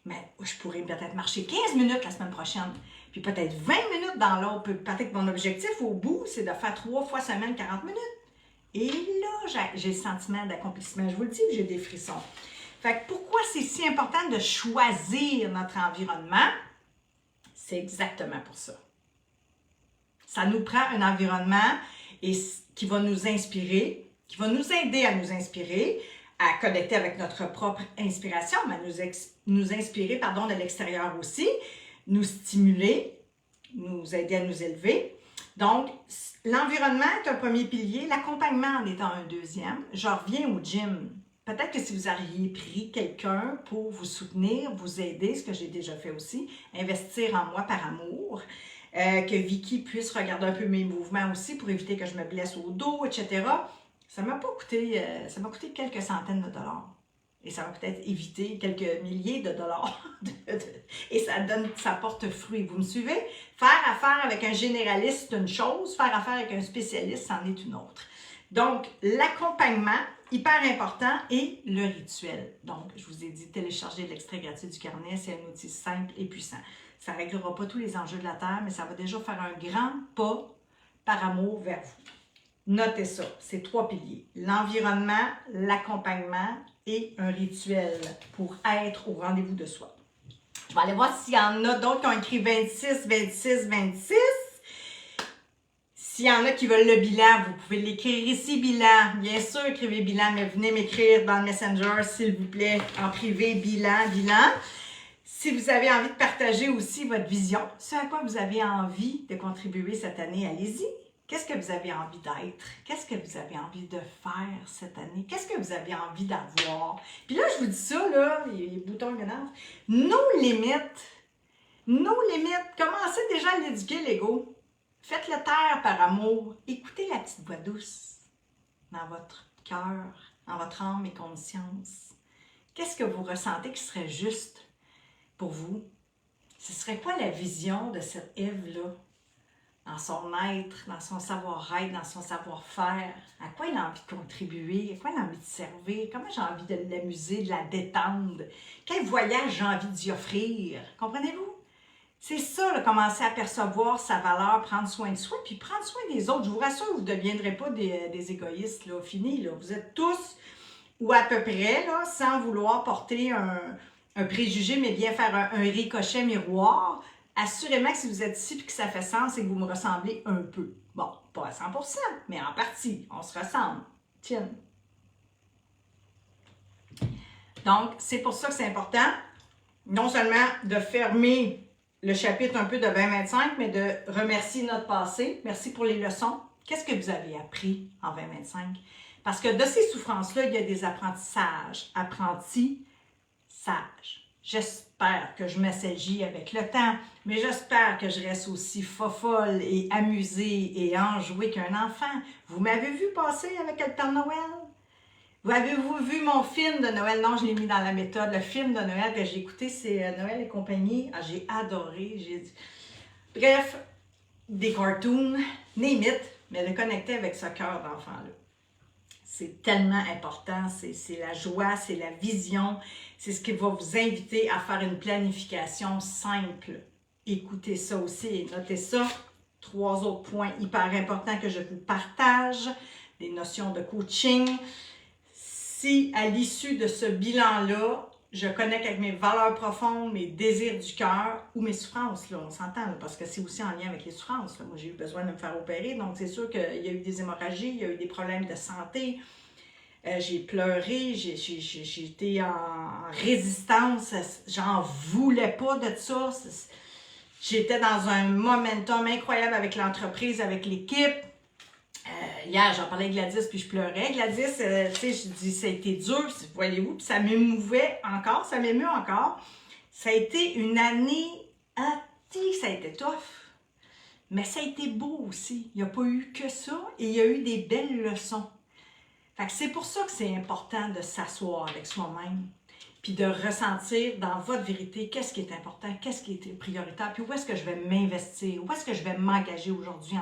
mais je pourrais peut-être marcher 15 minutes la semaine prochaine, puis peut-être 20 minutes dans l'autre, peut-être que mon objectif au bout, c'est de faire 3 fois semaine 40 minutes. Et là, j'ai le sentiment d'accomplissement. Je vous le dis, j'ai des frissons. Fait que pourquoi c'est si important de choisir notre environnement? C'est exactement pour ça. Ça nous prend un environnement qui va nous inspirer, qui va nous aider à nous inspirer, à connecter avec notre propre inspiration, mais nous inspirer de l'extérieur aussi, nous stimuler, nous aider à nous élever. Donc, l'environnement est un premier pilier, l'accompagnement en étant un deuxième. Je reviens au gym. Peut-être que si vous auriez pris quelqu'un pour vous soutenir, vous aider, ce que j'ai déjà fait aussi, investir en moi par amour, que Vicky puisse regarder un peu mes mouvements aussi pour éviter que je me blesse au dos, etc. Ça m'a coûté quelques centaines de dollars. Et ça va peut-être éviter quelques milliers de dollars. Et ça porte fruit. Vous me suivez? Faire affaire avec un généraliste, c'est une chose. Faire affaire avec un spécialiste, c'en est une autre. Donc, l'accompagnement, hyper important, et le rituel. Donc, je vous ai dit, télécharger l'extrait gratuit du carnet, c'est un outil simple et puissant. Ça ne réglera pas tous les enjeux de la Terre, mais ça va déjà faire un grand pas par amour vers vous. Notez ça, c'est 3 piliers. L'environnement, l'accompagnement et un rituel pour être au rendez-vous de soi. Je vais aller voir s'il y en a d'autres qui ont écrit 26, 26, 26. S'il y en a qui veulent le bilan, vous pouvez l'écrire ici, bilan. Bien sûr, écrivez bilan, mais venez m'écrire dans le Messenger, s'il vous plaît, en privé, bilan, bilan. Si vous avez envie de partager aussi votre vision, ce à quoi vous avez envie de contribuer cette année, allez-y. Qu'est-ce que vous avez envie d'être? Qu'est-ce que vous avez envie de faire cette année? Qu'est-ce que vous avez envie d'avoir? Puis là, je vous dis ça, là, les boutons m'énervent. Nos limites, commencez déjà à l'éduquer, l'ego. Faites-le taire par amour. Écoutez la petite voix douce dans votre cœur, dans votre âme et conscience. Qu'est-ce que vous ressentez qui serait juste pour vous? Ce serait quoi la vision de cette Ève-là? Dans son être, dans son savoir-être, dans son savoir-faire, à quoi il a envie de contribuer, à quoi il a envie de servir, comment j'ai envie de l'amuser, de la détendre, quel voyage j'ai envie d'y offrir, comprenez-vous? C'est ça, là, commencer à percevoir sa valeur, prendre soin de soi, puis prendre soin des autres. Je vous rassure, vous ne deviendrez pas des égoïstes, là, fini, là. Vous êtes tous, ou à peu près, là, sans vouloir porter un préjugé, mais bien faire un ricochet miroir. Assurément que si vous êtes ici et que ça fait sens et que vous me ressemblez un peu. Bon, pas à 100%, mais en partie, on se ressemble. Tiens. Donc, c'est pour ça que c'est important, non seulement de fermer le chapitre un peu de 2025, mais de remercier notre passé. Merci pour les leçons. Qu'est-ce que vous avez appris en 2025? Parce que de ces souffrances-là, il y a des apprentissages. Apprentissages. J'espère que je m'assagis avec le temps, mais j'espère que je reste aussi fofolle et amusée et enjouée qu'un enfant. Vous m'avez vu passer avec le Père Noël? Vous avez-vous vu mon film de Noël? Non, je l'ai mis dans la méthode. Le film de Noël que j'ai écouté, c'est Noël et compagnie. Ah, j'ai adoré. Bref, des cartoons, name it, mais de connecter avec ce cœur d'enfant-là. C'est tellement important, c'est la joie, c'est la vision, c'est ce qui va vous inviter à faire une planification simple. Écoutez ça aussi et notez ça. 3 autres points hyper importants que je vous partage, des notions de coaching. Si à l'issue de ce bilan-là, je connecte avec mes valeurs profondes, mes désirs du cœur ou mes souffrances, là, on s'entend, parce que c'est aussi en lien avec les souffrances. Là. Moi, j'ai eu besoin de me faire opérer, donc c'est sûr qu'il y a eu des hémorragies, il y a eu des problèmes de santé. J'ai pleuré, j'ai été en résistance, j'en voulais pas de ça. J'étais dans un momentum incroyable avec l'entreprise, avec l'équipe. Hier, j'en parlais avec Gladys, puis je pleurais. Gladys, tu sais, je dis, ça a été dur, voyez-vous, puis ça m'émouvait encore, ça m'émeut encore. Ça a été une année, ça a été tough, mais ça a été beau aussi. Il n'y a pas eu que ça, et il y a eu des belles leçons. Fait que c'est pour ça que c'est important de s'asseoir avec soi-même, puis de ressentir dans votre vérité qu'est-ce qui est important, qu'est-ce qui est prioritaire, puis où est-ce que je vais m'investir, où est-ce que je vais m'engager aujourd'hui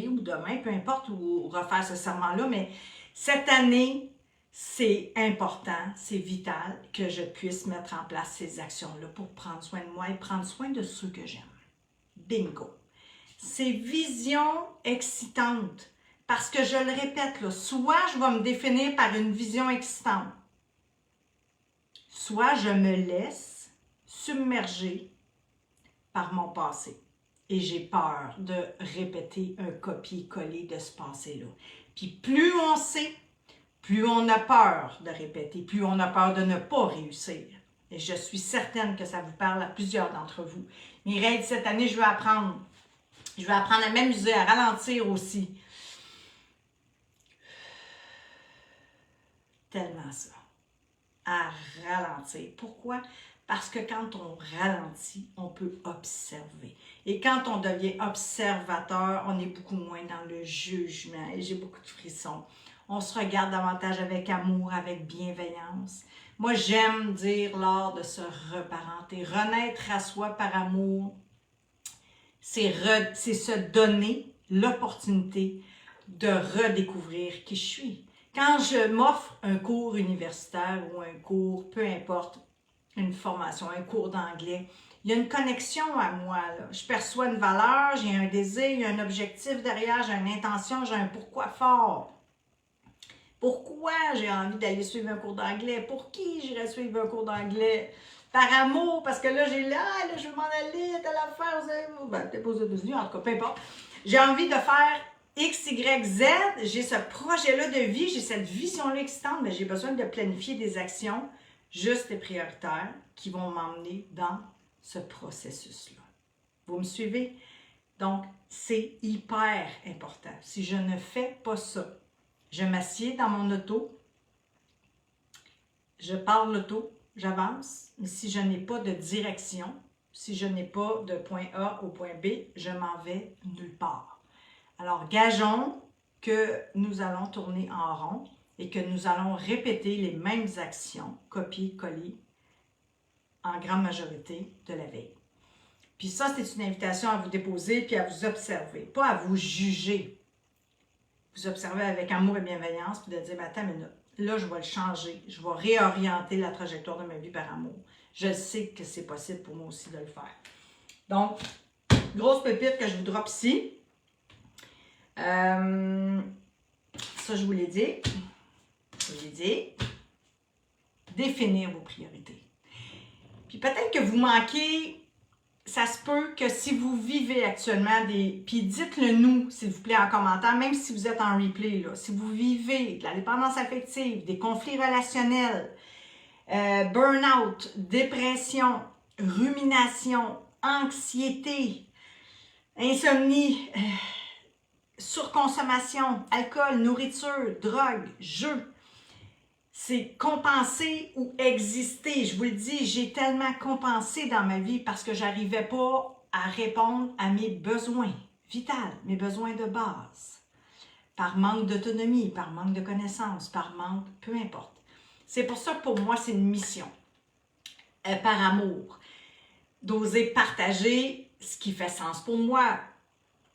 ou demain, peu importe, ou refaire ce serment-là, mais cette année, c'est important, c'est vital que je puisse mettre en place ces actions-là pour prendre soin de moi et prendre soin de ceux que j'aime. Bingo! C'est vision excitante, parce que je le répète, là, soit je vais me définir par une vision excitante, soit je me laisse submerger par mon passé. Et j'ai peur de répéter un copier-coller de ce passé-là. Puis plus on sait, plus on a peur de répéter, plus on a peur de ne pas réussir. Et je suis certaine que ça vous parle à plusieurs d'entre vous. Mes règles cette année, je vais apprendre. Je vais apprendre à m'amuser, à ralentir aussi. Tellement ça. À ralentir. Pourquoi? Parce que quand on ralentit, on peut observer. Et quand on devient observateur, on est beaucoup moins dans le jugement. Et j'ai beaucoup de frissons. On se regarde davantage avec amour, avec bienveillance. Moi, j'aime dire l'art de se reparenter. Renaître à soi par amour, c'est se donner l'opportunité de redécouvrir qui je suis. Quand je m'offre un cours universitaire ou un cours, peu importe, une formation, un cours d'anglais. Il y a une connexion à moi, là. Je perçois une valeur, j'ai un désir, il y a un objectif derrière, j'ai une intention, j'ai un pourquoi fort. Pourquoi j'ai envie d'aller suivre un cours d'anglais? Pour qui j'irais suivre un cours d'anglais? Par amour, parce que là, je veux m'en aller, telle affaire, peut-être pas aux États-Unis, en tout cas, peu importe. J'ai envie de faire X, Y, Z, j'ai ce projet-là de vie, j'ai cette vision-là excitante, mais j'ai besoin de planifier des actions justes et prioritaires qui vont m'emmener dans ce processus-là. Vous me suivez? Donc, c'est hyper important. Si je ne fais pas ça, je m'assieds dans mon auto, je pars l'auto, j'avance, mais si je n'ai pas de direction, si je n'ai pas de point A au point B, je m'en vais nulle part. Alors, gageons que nous allons tourner en rond et que nous allons répéter les mêmes actions, copier-coller, en grande majorité de la veille. Puis ça, c'est une invitation à vous déposer puis à vous observer, pas à vous juger. Vous observez avec amour et bienveillance, puis de dire, attends une minute, là, je vais le changer, je vais réorienter la trajectoire de ma vie par amour. Je sais que c'est possible pour moi aussi de le faire. Donc, grosse pépite que je vous drop ici. Ça, je vous l'ai dit. Je vous l'ai dit. Définir vos priorités. Puis peut-être que vous manquez. Ça se peut que si vous vivez actuellement des... Puis dites-le nous, s'il vous plaît, en commentaire, même si vous êtes en replay, là. Si vous vivez de la dépendance affective, des conflits relationnels, burn-out, dépression, rumination, anxiété, insomnie, surconsommation, alcool, nourriture, drogue, jeu. C'est compenser ou exister. Je vous le dis, j'ai tellement compensé dans ma vie parce que je n'arrivais pas à répondre à mes besoins vitaux, mes besoins de base. Par manque d'autonomie, par manque de connaissances, par manque, peu importe. C'est pour ça que pour moi, c'est une mission. Par amour. D'oser partager ce qui fait sens pour moi,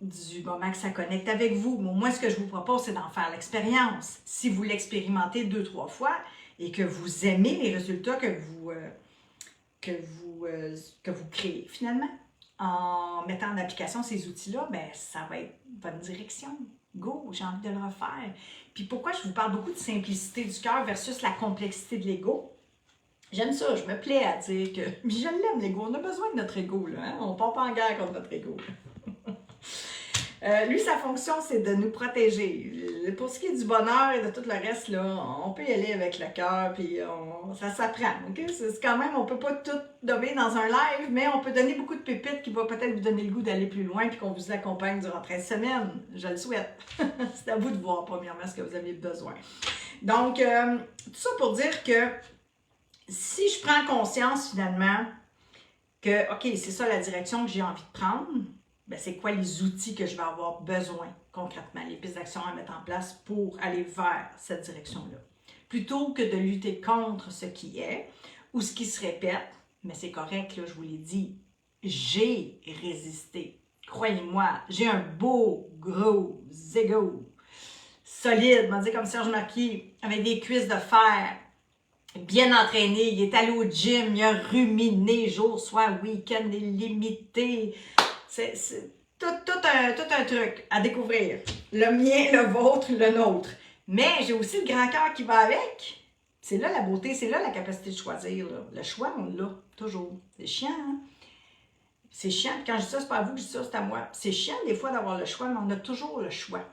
du moment que ça connecte avec vous. Mais moi, ce que je vous propose, c'est d'en faire l'expérience. Si vous l'expérimentez 2-3 fois et que vous aimez les résultats que vous créez finalement, en mettant en application ces outils-là, ben ça va être votre direction. Go, j'ai envie de le refaire. Puis pourquoi je vous parle beaucoup de simplicité du cœur versus la complexité de l'ego? J'aime ça, je me plais à dire que... Mais je l'aime, l'ego. On a besoin de notre ego, là. Hein? On ne part pas en guerre contre notre ego. Lui, sa fonction, c'est de nous protéger. Pour ce qui est du bonheur et de tout le reste, là, on peut y aller avec le cœur, puis ça s'apprend. Okay? C'est quand même, on peut pas tout donner dans un live, mais on peut donner beaucoup de pépites qui vont peut-être vous donner le goût d'aller plus loin, puis qu'on vous accompagne durant 13 semaines. Je le souhaite. C'est à vous de voir, premièrement, ce que vous avez besoin. Donc, tout ça pour dire que si je prends conscience, finalement, que, OK, c'est ça la direction que j'ai envie de prendre, ben, c'est quoi les outils que je vais avoir besoin concrètement, les pistes d'action à mettre en place pour aller vers cette direction-là. Plutôt que de lutter contre ce qui est ou ce qui se répète, mais c'est correct, là, je vous l'ai dit, j'ai résisté. Croyez-moi, j'ai un beau, gros ego solide, on va dire comme Serge Marquis, avec des cuisses de fer, bien entraîné, il est allé au gym, il a ruminé jour, soir, week-end illimité. C'est tout un truc à découvrir. Le mien, le vôtre, le nôtre. Mais j'ai aussi le grand cœur qui va avec. C'est là la beauté, c'est là la capacité de choisir. Là. Le choix, on l'a toujours. C'est chiant, hein? C'est chiant. Quand je dis ça, c'est pas à vous que je dis ça, c'est à moi. C'est chiant des fois d'avoir le choix, mais on a toujours le choix.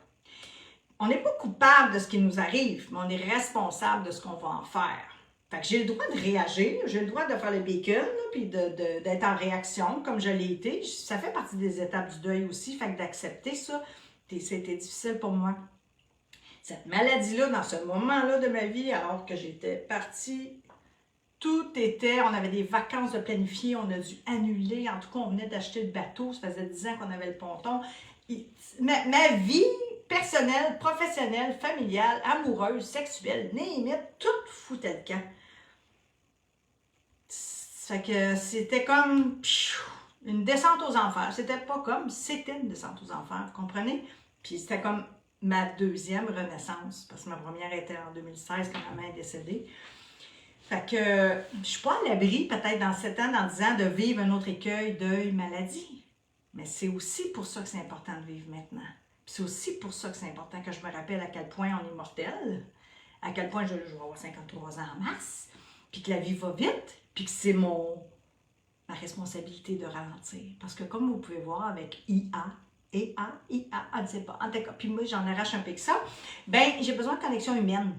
On n'est pas coupable de ce qui nous arrive, mais on est responsable de ce qu'on va en faire. Fait que j'ai le droit de réagir, j'ai le droit de faire le bacon, là, puis d'être en réaction, comme je l'ai été. Ça fait partie des étapes du deuil aussi, fait que d'accepter ça, c'était difficile pour moi. Cette maladie-là, dans ce moment-là de ma vie, alors que j'étais partie, tout était, on avait des vacances de planifier, on a dû annuler, en tout cas, on venait d'acheter le bateau, ça faisait 10 ans qu'on avait le ponton. Ma vie personnelle, professionnelle, familiale, amoureuse, sexuelle, tout foutait le camp. Fait que c'était comme une descente aux enfers. C'était pas comme, c'était une descente aux enfers, vous comprenez? Puis c'était comme ma deuxième renaissance, parce que ma première était en 2016 quand ma mère est décédée. Fait que je ne suis pas à l'abri, peut-être dans 7 ans, dans 10 ans, de vivre un autre écueil, deuil, maladie. Mais c'est aussi pour ça que c'est important de vivre maintenant. Puis c'est aussi pour ça que c'est important que je me rappelle à quel point on est mortel, à quel point je vais avoir 53 ans en mars, puis que la vie va vite, puis que c'est ma responsabilité de ralentir. Parce que comme vous pouvez voir avec IA, on ne sait pas. En tout cas, puis moi, j'en arrache un peu que ça. Ben, j'ai besoin de connexion humaine.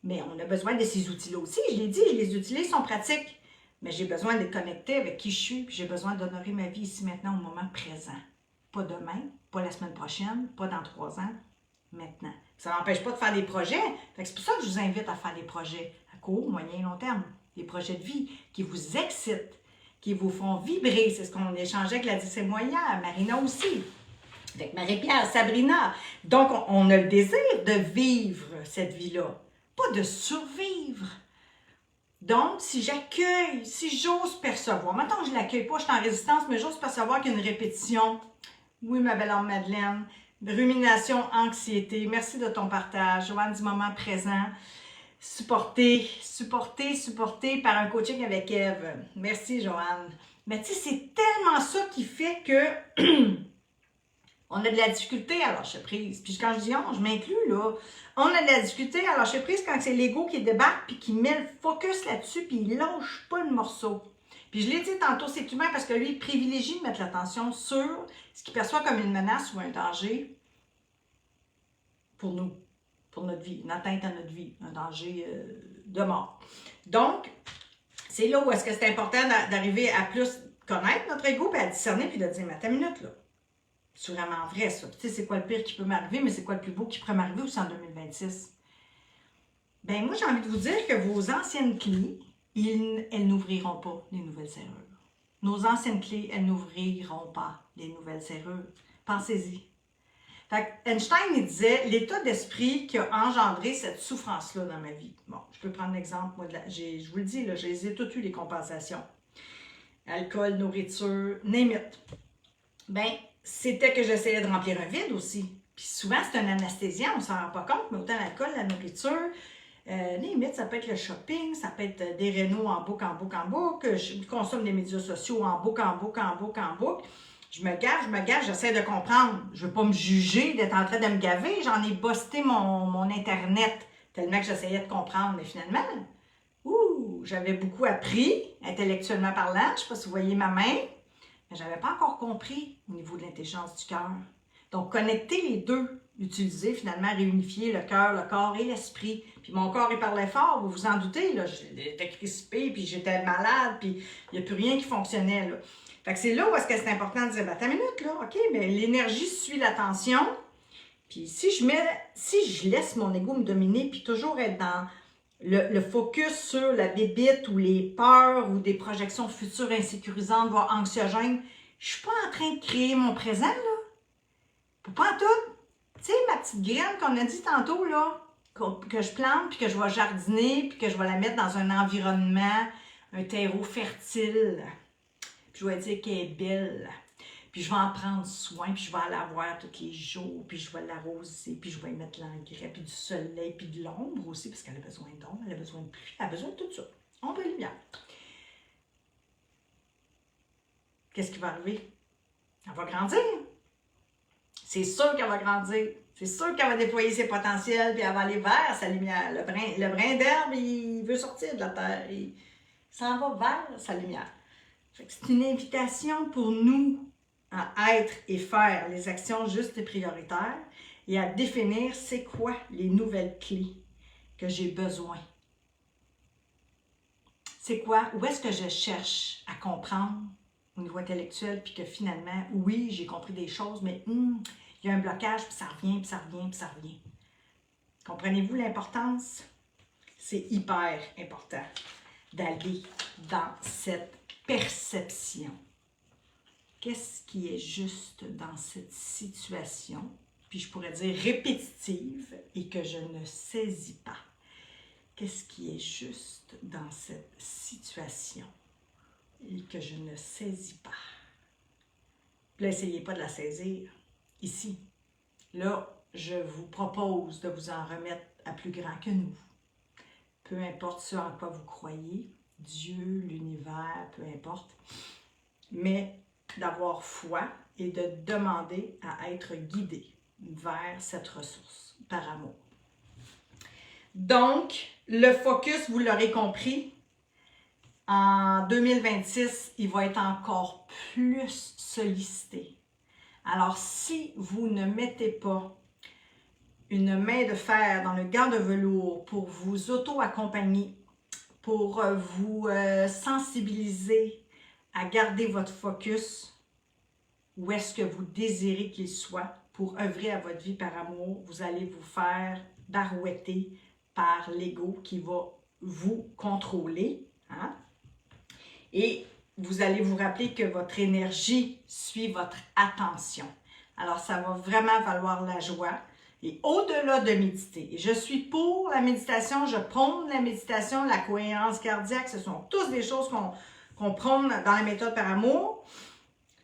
Mais on a besoin de ces outils-là aussi. Je l'ai dit, je les utilise, ils sont pratiques. Mais j'ai besoin de connecter avec qui je suis, puis j'ai besoin d'honorer ma vie ici maintenant au moment présent. Pas demain, pas la semaine prochaine, pas dans 3 ans, maintenant. Ça ne m'empêche pas de faire des projets. C'est pour ça que je vous invite à faire des projets à court, moyen et long terme. Des projets de vie qui vous excitent, qui vous font vibrer. C'est ce qu'on échangeait avec Gladys et moi hier, Marina aussi, avec Marie-Pierre, Sabrina. Donc, on a le désir de vivre cette vie-là, pas de survivre. Donc, si j'accueille, si j'ose percevoir, maintenant je ne l'accueille pas, je suis en résistance, mais j'ose percevoir qu'il y a une répétition. Oui, ma belle âme Madeleine. Rumination, anxiété. Merci de ton partage. Joanne, du moment présent. Supporté par un coaching avec Eve. Merci, Joanne. Mais tu sais, c'est tellement ça qui fait que on a de la difficulté à lâcher prise. Puis quand je dis on, je m'inclus là. On a de la difficulté à lâcher prise quand c'est l'ego qui débarque puis qui met le focus là-dessus puis il lâche pas le morceau. Puis je l'ai dit tantôt, c'est humain parce que lui, il privilégie de mettre l'attention sur ce qu'il perçoit comme une menace ou un danger pour nous, pour notre vie, une atteinte à notre vie, un danger de mort. Donc, c'est là où est-ce que c'est important d'arriver à plus connaître notre ego puis à discerner puis de dire, mais attends une minute là. C'est vraiment vrai, ça. Tu sais, c'est quoi le pire qui peut m'arriver, mais c'est quoi le plus beau qui pourrait m'arriver aussi en 2026? Ben moi, j'ai envie de vous dire que vos anciennes clés, elles n'ouvriront pas les nouvelles serrures. Nos anciennes clés, elles n'ouvriront pas les nouvelles serrures. Pensez-y. Fait que Einstein, il disait, l'état d'esprit qui a engendré cette souffrance-là dans ma vie. Bon, je peux prendre l'exemple, moi, je vous le dis, là, je les ai toutes eues, les compensations. Alcool, nourriture, name it. Ben, c'était que j'essayais de remplir un vide aussi. Puis souvent, c'est un anesthésiant, on ne s'en rend pas compte, mais autant l'alcool, la nourriture, limite, ça peut être le shopping, ça peut être des rénaux en boucle, je consomme des médias sociaux en boucle. Je me gave, j'essaie de comprendre. Je ne veux pas me juger d'être en train de me gaver. J'en ai busté mon Internet tellement que j'essayais de comprendre. Mais finalement, j'avais beaucoup appris, intellectuellement parlant. Je ne sais pas si vous voyez ma main. Mais je n'avais pas encore compris au niveau de l'intelligence du cœur. Donc, connecter les deux, utiliser finalement, réunifier le cœur, le corps et l'esprit. Puis mon corps, il parlait fort, vous vous en doutez, là, j'étais crispée, puis j'étais malade, puis il n'y a plus rien qui fonctionnait, là. Fait que c'est là où est-ce que c'est important de dire, attends une minute, là, OK, mais l'énergie suit l'attention. Puis si je laisse mon ego me dominer, puis toujours être dans le focus sur la bébite ou les peurs ou des projections futures insécurisantes, voire anxiogènes, je suis pas en train de créer mon présent, là. Pas en tout. Tu sais, ma petite graine qu'on a dit tantôt, là, que je plante, puis que je vais jardiner, puis que je vais la mettre dans un environnement, un terreau fertile. Puis je vais dire qu'elle est belle. Puis je vais en prendre soin, puis je vais la voir tous les jours, puis je vais l'arroser, puis je vais y mettre l'engrais, puis du soleil, puis de l'ombre aussi, parce qu'elle a besoin d'ombre, elle a besoin de pluie, elle a besoin de tout ça. Ombre et lumière. Qu'est-ce qui va arriver? Elle va grandir. C'est sûr qu'elle va grandir. C'est sûr qu'elle va déployer ses potentiels, puis elle va aller vers sa lumière. Le brin d'herbe, il veut sortir de la terre. Il s'en va vers sa lumière. C'est une invitation pour nous à être et faire les actions justes et prioritaires et à définir c'est quoi les nouvelles clés que j'ai besoin. C'est quoi? Où est-ce que je cherche à comprendre au niveau intellectuel, puis que finalement, oui, j'ai compris des choses, mais il y a un blocage, puis ça revient, puis ça revient, puis ça revient. Comprenez-vous l'importance? C'est hyper important d'aller dans cette perception. Qu'est-ce qui est juste dans cette situation, puis je pourrais dire répétitive, et que je ne saisis pas? Qu'est-ce qui est juste dans cette situation et que je ne saisis pas? Puis là, essayez pas de la saisir ici. Là, je vous propose de vous en remettre à plus grand que nous. peu importe ce en quoi vous croyez, Dieu, l'univers, peu importe, mais d'avoir foi et de demander à être guidé vers cette ressource par amour. Donc, le focus, vous l'aurez compris, en 2026, il va être encore plus sollicité. Alors, si vous ne mettez pas une main de fer dans le gant de velours pour vous auto-accompagner, pour vous sensibiliser à garder votre focus où est-ce que vous désirez qu'il soit pour œuvrer à votre vie par amour, vous allez vous faire barouetter par l'ego qui va vous contrôler. Hein? Et vous allez vous rappeler que votre énergie suit votre attention. Alors, ça va vraiment valoir la joie. Et au-delà de méditer, et je suis pour la méditation, je prône la méditation, la cohérence cardiaque, ce sont tous des choses qu'on prône dans la méthode par amour.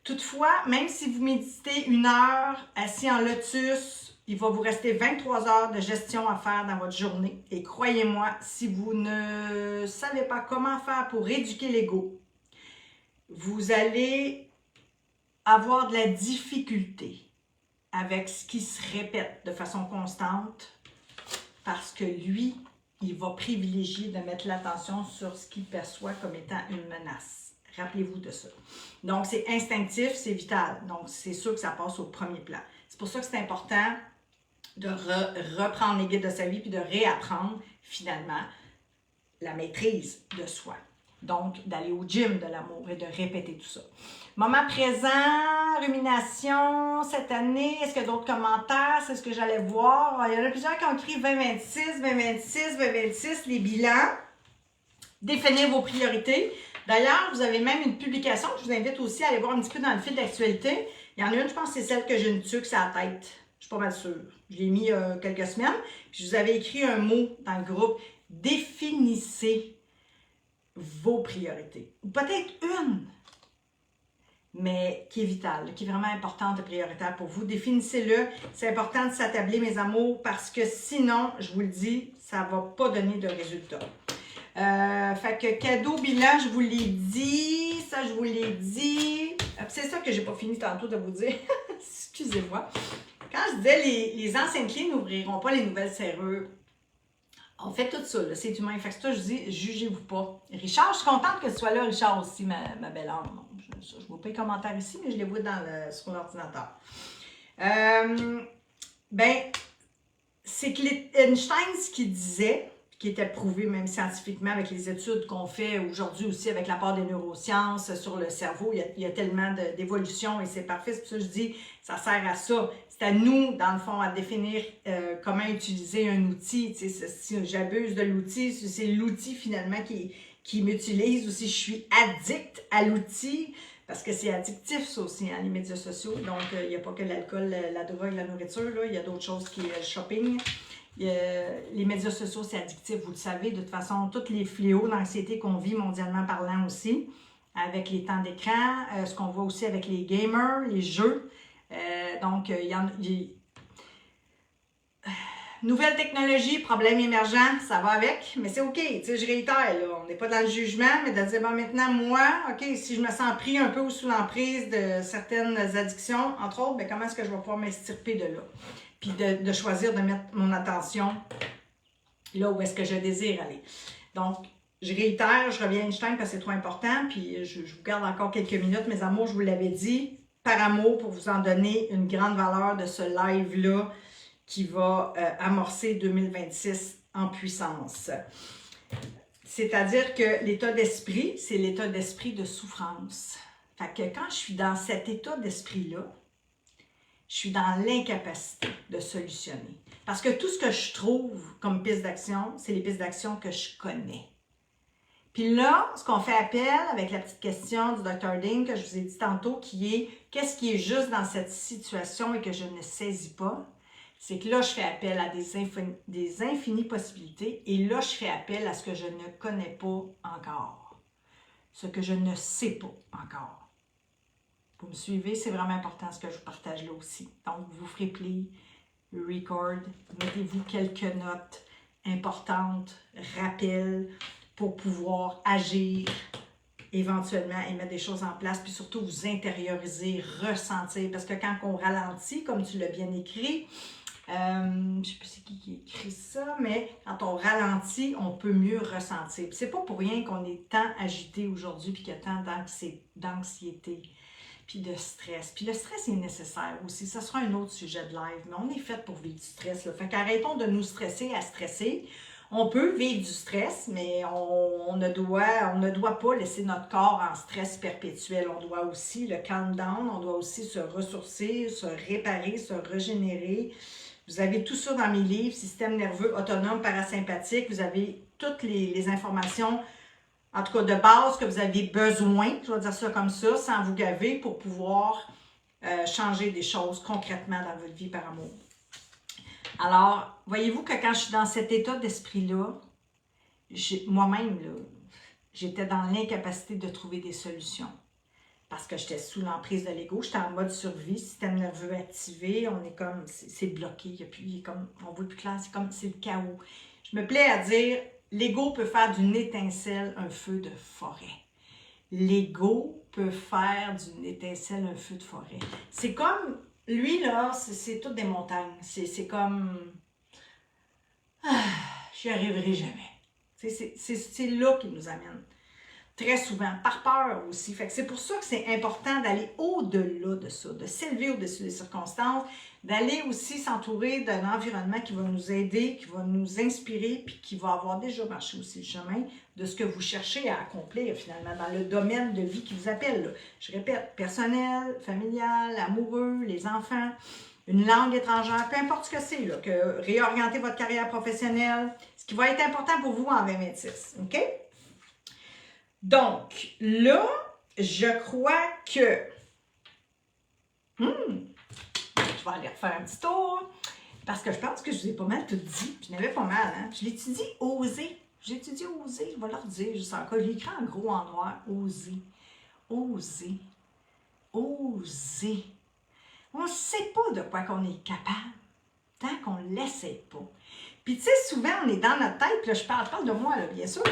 Toutefois, même si vous méditez 1 heure assis en lotus, il va vous rester 23 heures de gestion à faire dans votre journée. Et croyez-moi, si vous ne savez pas comment faire pour éduquer l'ego, vous allez avoir de la difficulté avec ce qui se répète de façon constante parce que lui, il va privilégier de mettre l'attention sur ce qu'il perçoit comme étant une menace. Rappelez-vous de ça. Donc, c'est instinctif, c'est vital. Donc, c'est sûr que ça passe au premier plan. C'est pour ça que c'est important de reprendre les guides de sa vie puis de réapprendre, finalement, la maîtrise de soi. Donc, d'aller au gym de l'amour et de répéter tout ça. Moment présent, rumination, cette année, est-ce qu'il y a d'autres commentaires? C'est ce que j'allais voir. Il y en a plusieurs qui ont écrit 2026, 2026, 2026, les bilans. Définir vos priorités. D'ailleurs, vous avez même une publication que je vous invite aussi à aller voir un petit peu dans le fil d'actualité. Il y en a une, je pense que c'est celle que j'ai une tuque sur la tête. Je suis pas mal sûre. Je l'ai mis quelques semaines. Puis je vous avais écrit un mot dans le groupe. Définissez vos priorités. Ou peut-être une, mais qui est vitale, qui est vraiment importante et prioritaire pour vous. Définissez-le. C'est important de s'attabler, mes amours, parce que sinon, je vous le dis, ça ne va pas donner de résultat. Fait que cadeau, bilan, je vous l'ai dit. Ça, je vous l'ai dit. C'est ça que j'ai pas fini tantôt de vous dire. Excusez-moi. Quand je disais les anciennes clés n'ouvriront pas les nouvelles serrures, on fait tout ça, c'est humain. Fait que ça, je dis, jugez-vous pas. Richard, je suis contente que tu sois là, Richard aussi, ma belle âme. Je ne vois pas les commentaires ici, mais je les vois sur l'ordinateur. C'est que Einstein, ce qu'il disait, qui était prouvé même scientifiquement avec les études qu'on fait aujourd'hui aussi avec la part des neurosciences sur le cerveau, il y a tellement d'évolution et c'est parfait. C'est pour ça que je dis, ça sert à ça. C'est à nous, dans le fond, à définir comment utiliser un outil. Tu sais, si j'abuse de l'outil, si c'est l'outil finalement qui m'utilise ou si je suis addict à l'outil, parce que c'est addictif ça aussi, hein, les médias sociaux. Donc, il n'y a pas que l'alcool, la drogue, la nourriture, là. Il y a d'autres choses qui est le shopping. Les médias sociaux, c'est addictif, vous le savez. De toute façon, tous les fléaux d'anxiété qu'on vit mondialement parlant aussi, avec les temps d'écran, ce qu'on voit aussi avec les gamers, les jeux. Donc, nouvelle technologie, problème émergent, ça va avec, mais c'est OK. Tu sais, je réitère, là, on n'est pas dans le jugement, mais de dire, bon, maintenant, moi, OK, si je me sens pris un peu sous l'emprise de certaines addictions, entre autres, bien, comment est-ce que je vais pouvoir m'extirper de là? Puis de choisir de mettre mon attention là où est-ce que je désire aller. Donc, je réitère, je reviens à Einstein parce que c'est trop important, puis je vous garde encore quelques minutes, mes amours, je vous l'avais dit, par amour, pour vous en donner une grande valeur de ce live-là qui va amorcer 2026 en puissance. C'est-à-dire que l'état d'esprit, c'est l'état d'esprit de souffrance. Fait que quand je suis dans cet état d'esprit-là, je suis dans l'incapacité de solutionner. Parce que tout ce que je trouve comme piste d'action, c'est les pistes d'action que je connais. Puis là, ce qu'on fait appel avec la petite question du Dr. Ding que je vous ai dit tantôt, qui est « Qu'est-ce qui est juste dans cette situation et que je ne saisis pas? » C'est que là, je fais appel à des infinies possibilités et là, je fais appel à ce que je ne connais pas encore. Ce que je ne sais pas encore. Vous me suivez, c'est vraiment important ce que je vous partage là aussi. Donc, vous ferez play, record, mettez-vous quelques notes importantes, rapides, pour pouvoir agir éventuellement et mettre des choses en place, puis surtout vous intérioriser, ressentir, parce que quand on ralentit, comme tu l'as bien écrit, je ne sais pas c'est qui écrit ça, mais quand on ralentit, on peut mieux ressentir. Puis c'est pas pour rien qu'on est tant agité aujourd'hui, puis qu'il y a tant d'anxiété, puis de stress. Puis le stress est nécessaire aussi. Ça sera un autre sujet de live, mais on est fait pour vivre du stress, là. Fait qu'arrêtons de nous stresser à stresser. On peut vivre du stress, mais on ne doit pas laisser notre corps en stress perpétuel. On doit aussi le calm down, on doit aussi se ressourcer, se réparer, se régénérer. Vous avez tout ça dans mes livres, système nerveux autonome, parasympathique. Vous avez toutes les informations, en tout cas de base, que vous avez besoin, je vais dire ça comme ça, sans vous gaver, pour pouvoir changer des choses concrètement dans votre vie par amour. Alors, voyez-vous que quand je suis dans cet état d'esprit-là, moi-même, j'étais dans l'incapacité de trouver des solutions. Parce que j'étais sous l'emprise de l'ego, j'étais en mode survie, système nerveux activé, on est comme, c'est bloqué, on voit plus clair, c'est le chaos. Je me plais à dire, l'ego peut faire d'une étincelle un feu de forêt. L'ego peut faire d'une étincelle un feu de forêt. C'est comme, lui là, c'est toutes des montagnes, c'est comme, j'y arriverai jamais. C'est là qu'il nous amène. Très souvent, par peur aussi. Fait que c'est pour ça que c'est important d'aller au-delà de ça, de s'élever au-dessus des circonstances, d'aller aussi s'entourer d'un environnement qui va nous aider, qui va nous inspirer, puis qui va avoir déjà marché aussi le chemin de ce que vous cherchez à accomplir finalement dans le domaine de vie qui vous appelle, là. Je répète, personnel, familial, amoureux, les enfants, une langue étrangère, peu importe ce que c'est, là, que réorienter votre carrière professionnelle, ce qui va être important pour vous en 2026, OK? Donc, là, je crois que... je vais aller refaire un petit tour, parce que je pense que je vous ai pas mal tout dit. Je n'avais pas mal, hein? Je l'étudie oser. J'étudie oser, je vais leur dire juste encore. Je l'écris en gros en noir, oser. Oser. Oser. On ne sait pas de quoi qu'on est capable, tant qu'on ne l'essaie pas. Puis tu sais, souvent, on est dans notre tête, puis là, je parle de moi, là, bien sûr.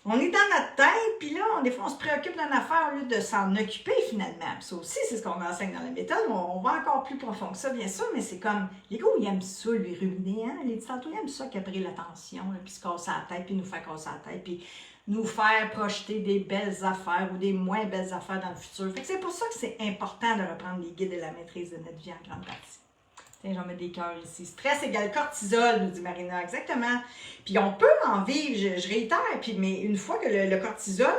On est dans notre tête, puis là, des fois, on se préoccupe d'une affaire au lieu de s'en occuper finalement. Puis ça aussi, c'est ce qu'on enseigne dans la méthode. On va encore plus profond que ça, bien sûr, mais c'est comme, l'ego, il aime ça, lui, ruminer, hein? Les tantôt, il aime ça capter l'attention, puis se casser la tête, puis nous faire casser la tête, puis nous faire projeter des belles affaires ou des moins belles affaires dans le futur. Fait que c'est pour ça que c'est important de reprendre les guides de la maîtrise de notre vie en grande partie. Tiens, j'en mets des cœurs ici. Stress égale cortisol, nous dit Marina, exactement. Puis on peut en vivre, je réitère, mais une fois que le cortisol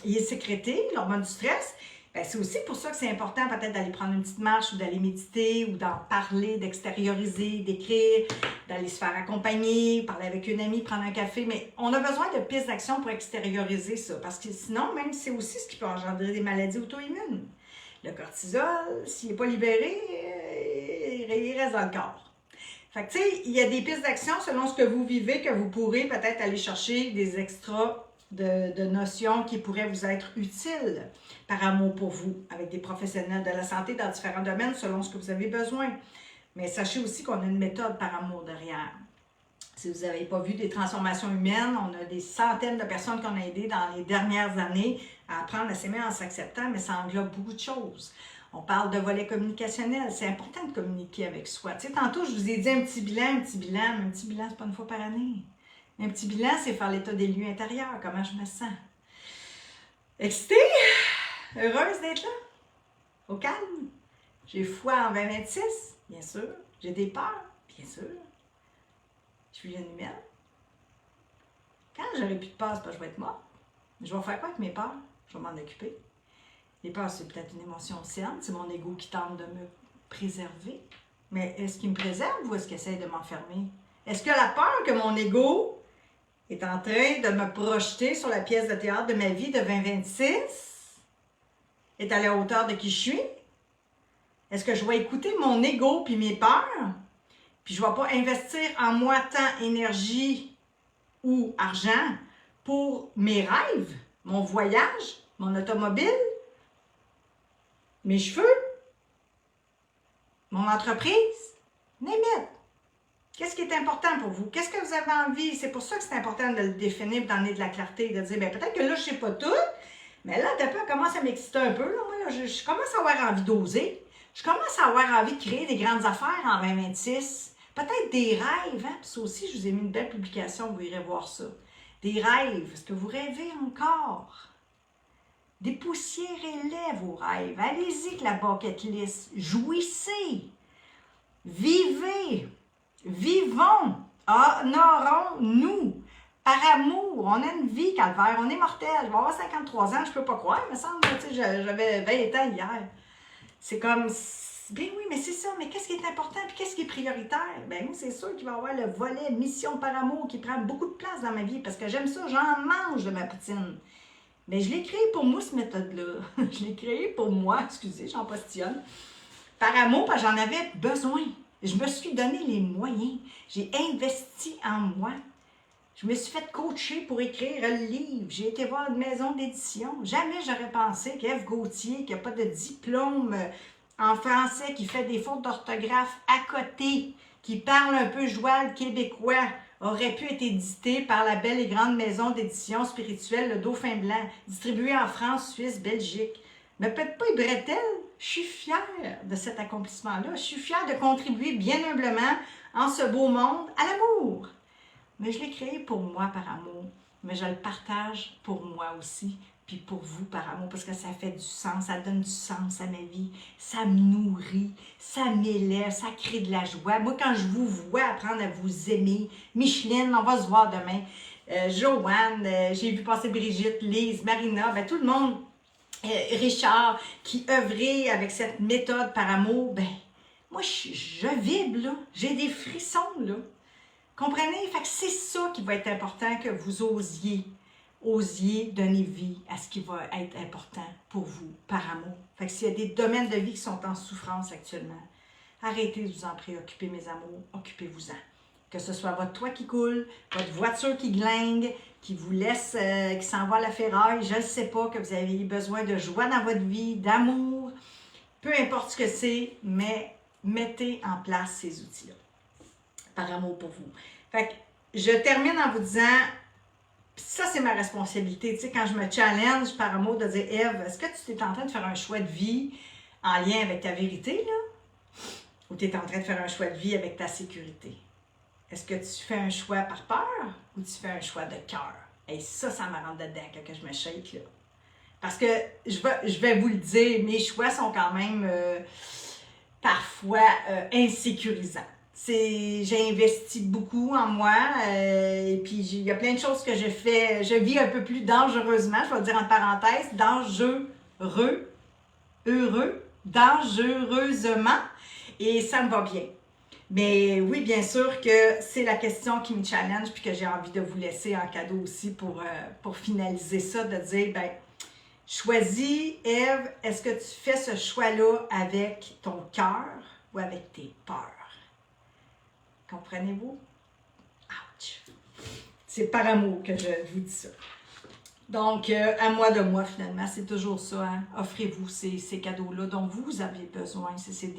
il est sécrété, l'hormone du stress, ben c'est aussi pour ça que c'est important peut-être d'aller prendre une petite marche ou d'aller méditer ou d'en parler, d'extérioriser, d'écrire, d'aller se faire accompagner, parler avec une amie, prendre un café. Mais on a besoin de pistes d'action pour extérioriser ça parce que sinon, même c'est aussi ce qui peut engendrer des maladies auto-immunes. Le cortisol, s'il n'est pas libéré, il reste dans le corps. Fait que, tu sais, il y a des pistes d'action selon ce que vous vivez, que vous pourrez peut-être aller chercher des extras de notions qui pourraient vous être utiles par amour pour vous, avec des professionnels de la santé dans différents domaines selon ce que vous avez besoin. Mais sachez aussi qu'on a une méthode par amour derrière. Si vous n'avez pas vu des transformations humaines, on a des centaines de personnes qu'on a aidées dans les dernières années à apprendre à s'aimer en s'acceptant, mais ça englobe beaucoup de choses. On parle de volet communicationnel. C'est important de communiquer avec soi. Tu sais, tantôt, je vous ai dit un petit bilan, mais un petit bilan, c'est pas une fois par année. Un petit bilan, c'est faire l'état des lieux intérieurs, comment je me sens. Excitée? Heureuse d'être là? Au calme? J'ai foi en 2026? Bien sûr. J'ai des peurs? Bien sûr. Je suis une humaine. Quand j'aurai plus de peur, c'est pas que je vais être morte. Je vais faire quoi avec mes peurs? Je vais m'en occuper. Les peurs, c'est peut-être une émotion saine. C'est mon ego qui tente de me préserver. Mais est-ce qu'il me préserve ou est-ce qu'il essaie de m'enfermer? Est-ce que la peur que mon ego est en train de me projeter sur la pièce de théâtre de ma vie de 2026 est à la hauteur de qui je suis? Est-ce que je vais écouter mon ego puis mes peurs? Puis je ne vais pas investir en moi temps, énergie ou argent pour mes rêves, mon voyage, mon automobile, mes cheveux, mon entreprise, name it. Qu'est-ce qui est important pour vous? Qu'est-ce que vous avez envie? C'est pour ça que c'est important de le définir, d'en donner de la clarté, de dire, bien, peut-être que là, je ne sais pas tout, mais là, depuis, on commence à m'exciter un peu. Là, moi, là, je commence à avoir envie d'oser. Je commence à avoir envie de créer des grandes affaires en 2026. Peut-être des rêves, hein? Puis ça aussi, je vous ai mis une belle publication, vous irez voir ça. Des rêves. Est-ce que vous rêvez encore? Dépoussiérez-les, vos rêves. Allez-y avec la bucket list. Jouissez. Vivez. Vivons. Honorons-nous. Par amour. On a une vie, calvaire. On est mortel. Je vais avoir 53 ans, je peux pas croire. Il me semble, tu sais, j'avais 20 ans hier. C'est comme, ben oui, mais c'est ça. Mais qu'est-ce qui est important et qu'est-ce qui est prioritaire? Ben moi, c'est sûr qu'il va y avoir le volet mission par amour qui prend beaucoup de place dans ma vie parce que j'aime ça. J'en mange de ma poutine. Mais je l'ai créé pour moi, cette méthode-là. Je l'ai créé pour moi. Excusez, j'en postillonne. Par amour, parce que j'en avais besoin. Je me suis donné les moyens. J'ai investi en moi. Je me suis fait coacher pour écrire un livre. J'ai été voir une maison d'édition. Jamais j'aurais pensé qu'Ève Gauthier, qui n'a pas de diplôme en français, qui fait des fautes d'orthographe à côté, qui parle un peu joual québécois, aurait pu être édité par la belle et grande maison d'édition spirituelle Le Dauphin Blanc, distribuée en France, Suisse, Belgique. Mais peut-être pas Bretel. Je suis fière de cet accomplissement-là. Je suis fière de contribuer bien humblement en ce beau monde à l'amour. Mais je l'ai créé pour moi par amour. Mais je le partage pour moi aussi, puis pour vous par amour, parce que ça fait du sens, ça donne du sens à ma vie, ça me nourrit, ça m'élève, ça crée de la joie. Moi, quand je vous vois apprendre à vous aimer, Micheline, on va se voir demain, Joanne, j'ai vu passer Brigitte, Lise, Marina, ben, tout le monde, Richard, qui œuvrait avec cette méthode par amour, ben moi, je vibre, là, j'ai des frissons, là. Comprenez? Fait que c'est ça qui va être important, que vous osiez donner vie à ce qui va être important pour vous, par amour. Fait que s'il y a des domaines de vie qui sont en souffrance actuellement, arrêtez de vous en préoccuper, mes amours, occupez-vous-en. Que ce soit votre toit qui coule, votre voiture qui glingue, qui vous laisse, qui s'en va à la ferraille, je ne sais pas, que vous avez besoin de joie dans votre vie, d'amour, peu importe ce que c'est, mais mettez en place ces outils-là. Par amour pour vous. Fait que je termine en vous disant, ça c'est ma responsabilité, tu sais, quand je me challenge par amour de dire, Ève, est-ce que tu es en train de faire un choix de vie en lien avec ta vérité, là? Ou tu es en train de faire un choix de vie avec ta sécurité? Est-ce que tu fais un choix par peur ou tu fais un choix de cœur? Et ça me rentre dedans quand je me shake, là. Parce que, je vais vous le dire, mes choix sont quand même parfois insécurisants. J'ai investi beaucoup en moi et puis il y a plein de choses que je vis un peu plus dangereusement, je vais le dire en parenthèse, dangereusement et ça me va bien. Mais oui, bien sûr que c'est la question qui me challenge puis que j'ai envie de vous laisser en cadeau aussi pour finaliser ça, de dire, ben choisis, Ève, est-ce que tu fais ce choix-là avec ton cœur ou avec tes peurs? Comprenez-vous? Ouch! C'est par amour que je vous dis ça. Donc, à moi de moi, finalement, c'est toujours ça. Hein? Offrez-vous ces cadeaux-là dont vous avez besoin. C'est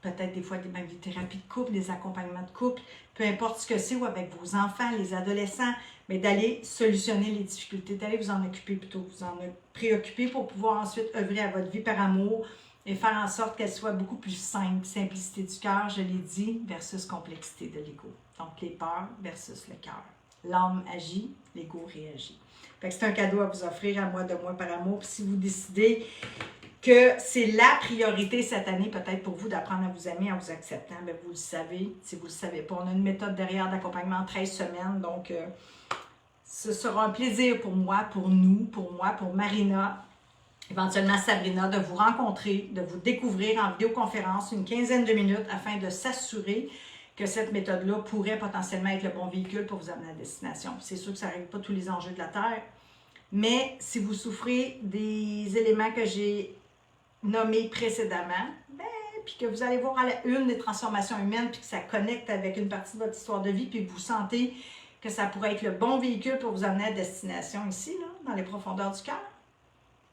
peut-être des fois des thérapies de couple, des accompagnements de couple, peu importe ce que c'est, ou avec vos enfants, les adolescents, mais d'aller solutionner les difficultés, d'aller vous en occuper plutôt, vous en préoccuper pour pouvoir ensuite œuvrer à votre vie par amour, et faire en sorte qu'elle soit beaucoup plus simple, simplicité du cœur, je l'ai dit, versus complexité de l'ego. Donc, les peurs versus le cœur. L'âme agit, l'ego réagit. Fait que c'est un cadeau à vous offrir à moi de moi par amour. Puis si vous décidez que c'est la priorité cette année, peut-être pour vous, d'apprendre à vous aimer en vous acceptant, bien, vous le savez. Si vous ne le savez pas, on a une méthode derrière d'accompagnement en 13 semaines. Donc, ce sera un plaisir pour moi, pour nous, pour moi, pour Marina, éventuellement Sabrina, de vous rencontrer, de vous découvrir en vidéoconférence une quinzaine de minutes afin de s'assurer que cette méthode-là pourrait potentiellement être le bon véhicule pour vous amener à destination. C'est sûr que ça ne règle pas tous les enjeux de la Terre, mais si vous souffrez des éléments que j'ai nommés précédemment, ben, puis que vous allez voir à la une des transformations humaines, puis que ça connecte avec une partie de votre histoire de vie, puis que vous sentez que ça pourrait être le bon véhicule pour vous amener à destination ici, là, dans les profondeurs du cœur,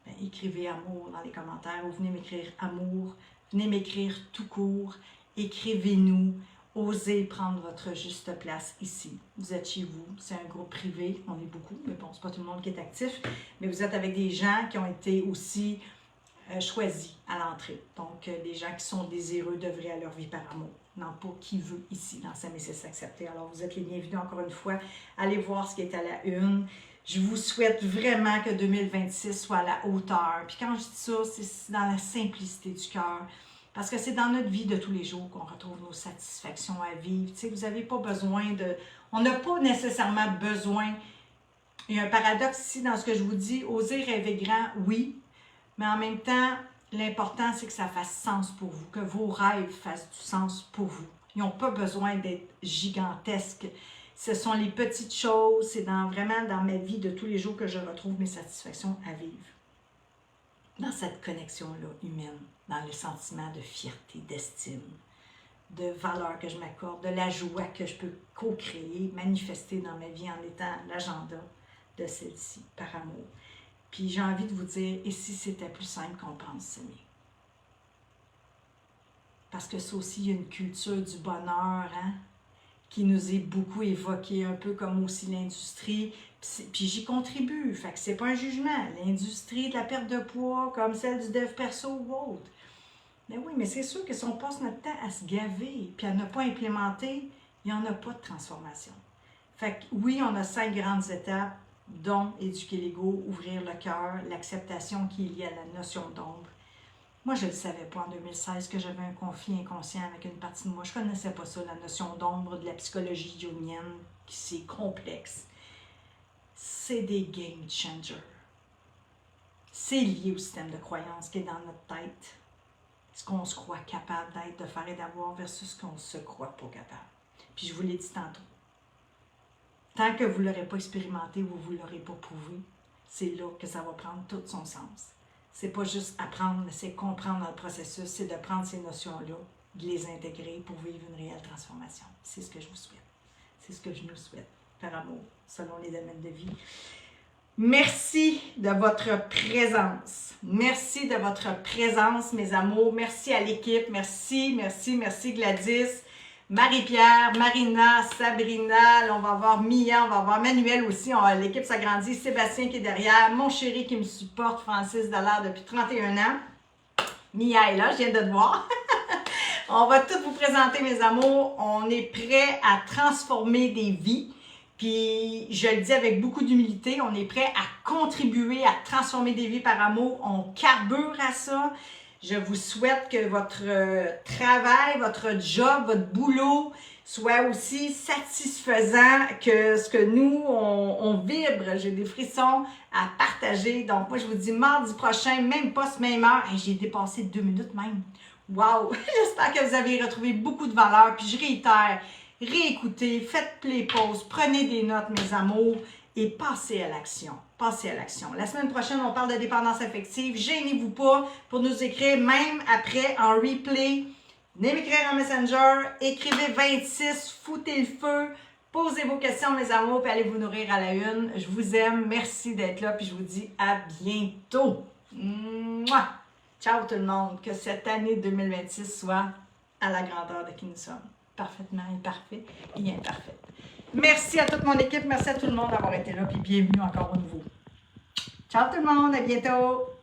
ben, écrivez amour dans les commentaires ou venez m'écrire amour, venez m'écrire tout court, écrivez-nous, Osez prendre votre juste place ici. Vous êtes chez vous, c'est un groupe privé, on est beaucoup, mais bon, c'est pas tout le monde qui est actif, mais vous êtes avec des gens qui ont été aussi choisis à l'entrée. Donc, des gens qui sont désireux d'œuvrer à leur vie par amour. Non, pas qui veut ici dans S'aimer, c'est s'accepter. Alors, vous êtes les bienvenus encore une fois. Allez voir ce qui est à la une. Je vous souhaite vraiment que 2026 soit à la hauteur. Puis quand je dis ça, c'est dans la simplicité du cœur. Parce que c'est dans notre vie de tous les jours qu'on retrouve nos satisfactions à vivre. Tu sais, vous n'avez pas besoin de... On n'a pas nécessairement besoin... Il y a un paradoxe ici dans ce que je vous dis. Oser rêver grand, oui. Mais en même temps, l'important, c'est que ça fasse sens pour vous. Que vos rêves fassent du sens pour vous. Ils n'ont pas besoin d'être gigantesques. Ce sont les petites choses. C'est vraiment dans ma vie de tous les jours que je retrouve mes satisfactions à vivre. Dans cette connexion-là humaine, dans le sentiment de fierté, d'estime, de valeur que je m'accorde, de la joie que je peux co-créer, manifester dans ma vie en étant l'agenda de celle-ci, par amour. Puis j'ai envie de vous dire, et si c'était plus simple qu'on pense s'aimer? Parce que ça aussi, il y a une culture du bonheur, hein, qui nous est beaucoup évoquée, un peu comme aussi l'industrie. Puis j'y contribue, fait que c'est pas un jugement. L'industrie de la perte de poids, comme celle du dev perso ou autre. Mais oui, mais c'est sûr que si on passe notre temps à se gaver, puis à ne pas implémenter, il n'y en a pas de transformation. Fait que oui, on a 5 grandes étapes, dont éduquer l'ego, ouvrir le cœur, l'acceptation qui est liée à la notion d'ombre. Moi, je ne le savais pas en 2016 que j'avais un conflit inconscient avec une partie de moi. Je ne connaissais pas ça, la notion d'ombre de la psychologie jungienne, qui c'est complexe. C'est des game changers. C'est lié au système de croyance qui est dans notre tête. Ce qu'on se croit capable d'être, de faire et d'avoir versus ce qu'on ne se croit pas capable. Puis je vous l'ai dit tantôt. Tant que vous ne l'aurez pas expérimenté ou vous ne l'aurez pas prouvé, c'est là que ça va prendre tout son sens. C'est pas juste apprendre, mais c'est comprendre dans le processus, c'est de prendre ces notions-là, de les intégrer pour vivre une réelle transformation. C'est ce que je vous souhaite. C'est ce que je nous souhaite, par amour, selon les domaines de vie. Merci de votre présence. Merci de votre présence, mes amours. Merci à l'équipe. Merci Gladys. Marie-Pierre, Marina, Sabrina, là, on va avoir Mia, on va avoir Manuel aussi, l'équipe s'agrandit, Sébastien qui est derrière, mon chéri qui me supporte, Francis Dallaire depuis 31 ans. Mia est là, je viens de te voir. On va tout vous présenter, mes amours. On est prêt à transformer des vies. Puis, je le dis avec beaucoup d'humilité, on est prêt à contribuer à transformer des vies par amour. On carbure à ça. Je vous souhaite que votre travail, votre job, votre boulot soit aussi satisfaisant que ce que nous, on vibre. J'ai des frissons à partager. Donc, moi, je vous dis mardi prochain, même pas ce même heure. Hey, j'ai dépassé 2 minutes même. Wow! J'espère que vous avez retrouvé beaucoup de valeur. Puis, je réitère, réécoutez, faites play pause, prenez des notes, mes amours, et passez à l'action. Passez à l'action. La semaine prochaine, on parle de dépendance affective. Gênez-vous pas pour nous écrire, même après, en replay. Venez m'écrire en Messenger, écrivez 26, foutez le feu, posez vos questions, mes amours, puis allez vous nourrir à la une. Je vous aime, merci d'être là, puis je vous dis à bientôt. Mouah! Ciao tout le monde, que cette année 2026 soit à la grandeur de qui nous sommes. Parfaitement imparfait et imparfaite. Merci à toute mon équipe, merci à tout le monde d'avoir été là, puis bienvenue encore au nouveau. Ciao tout le monde, à bientôt!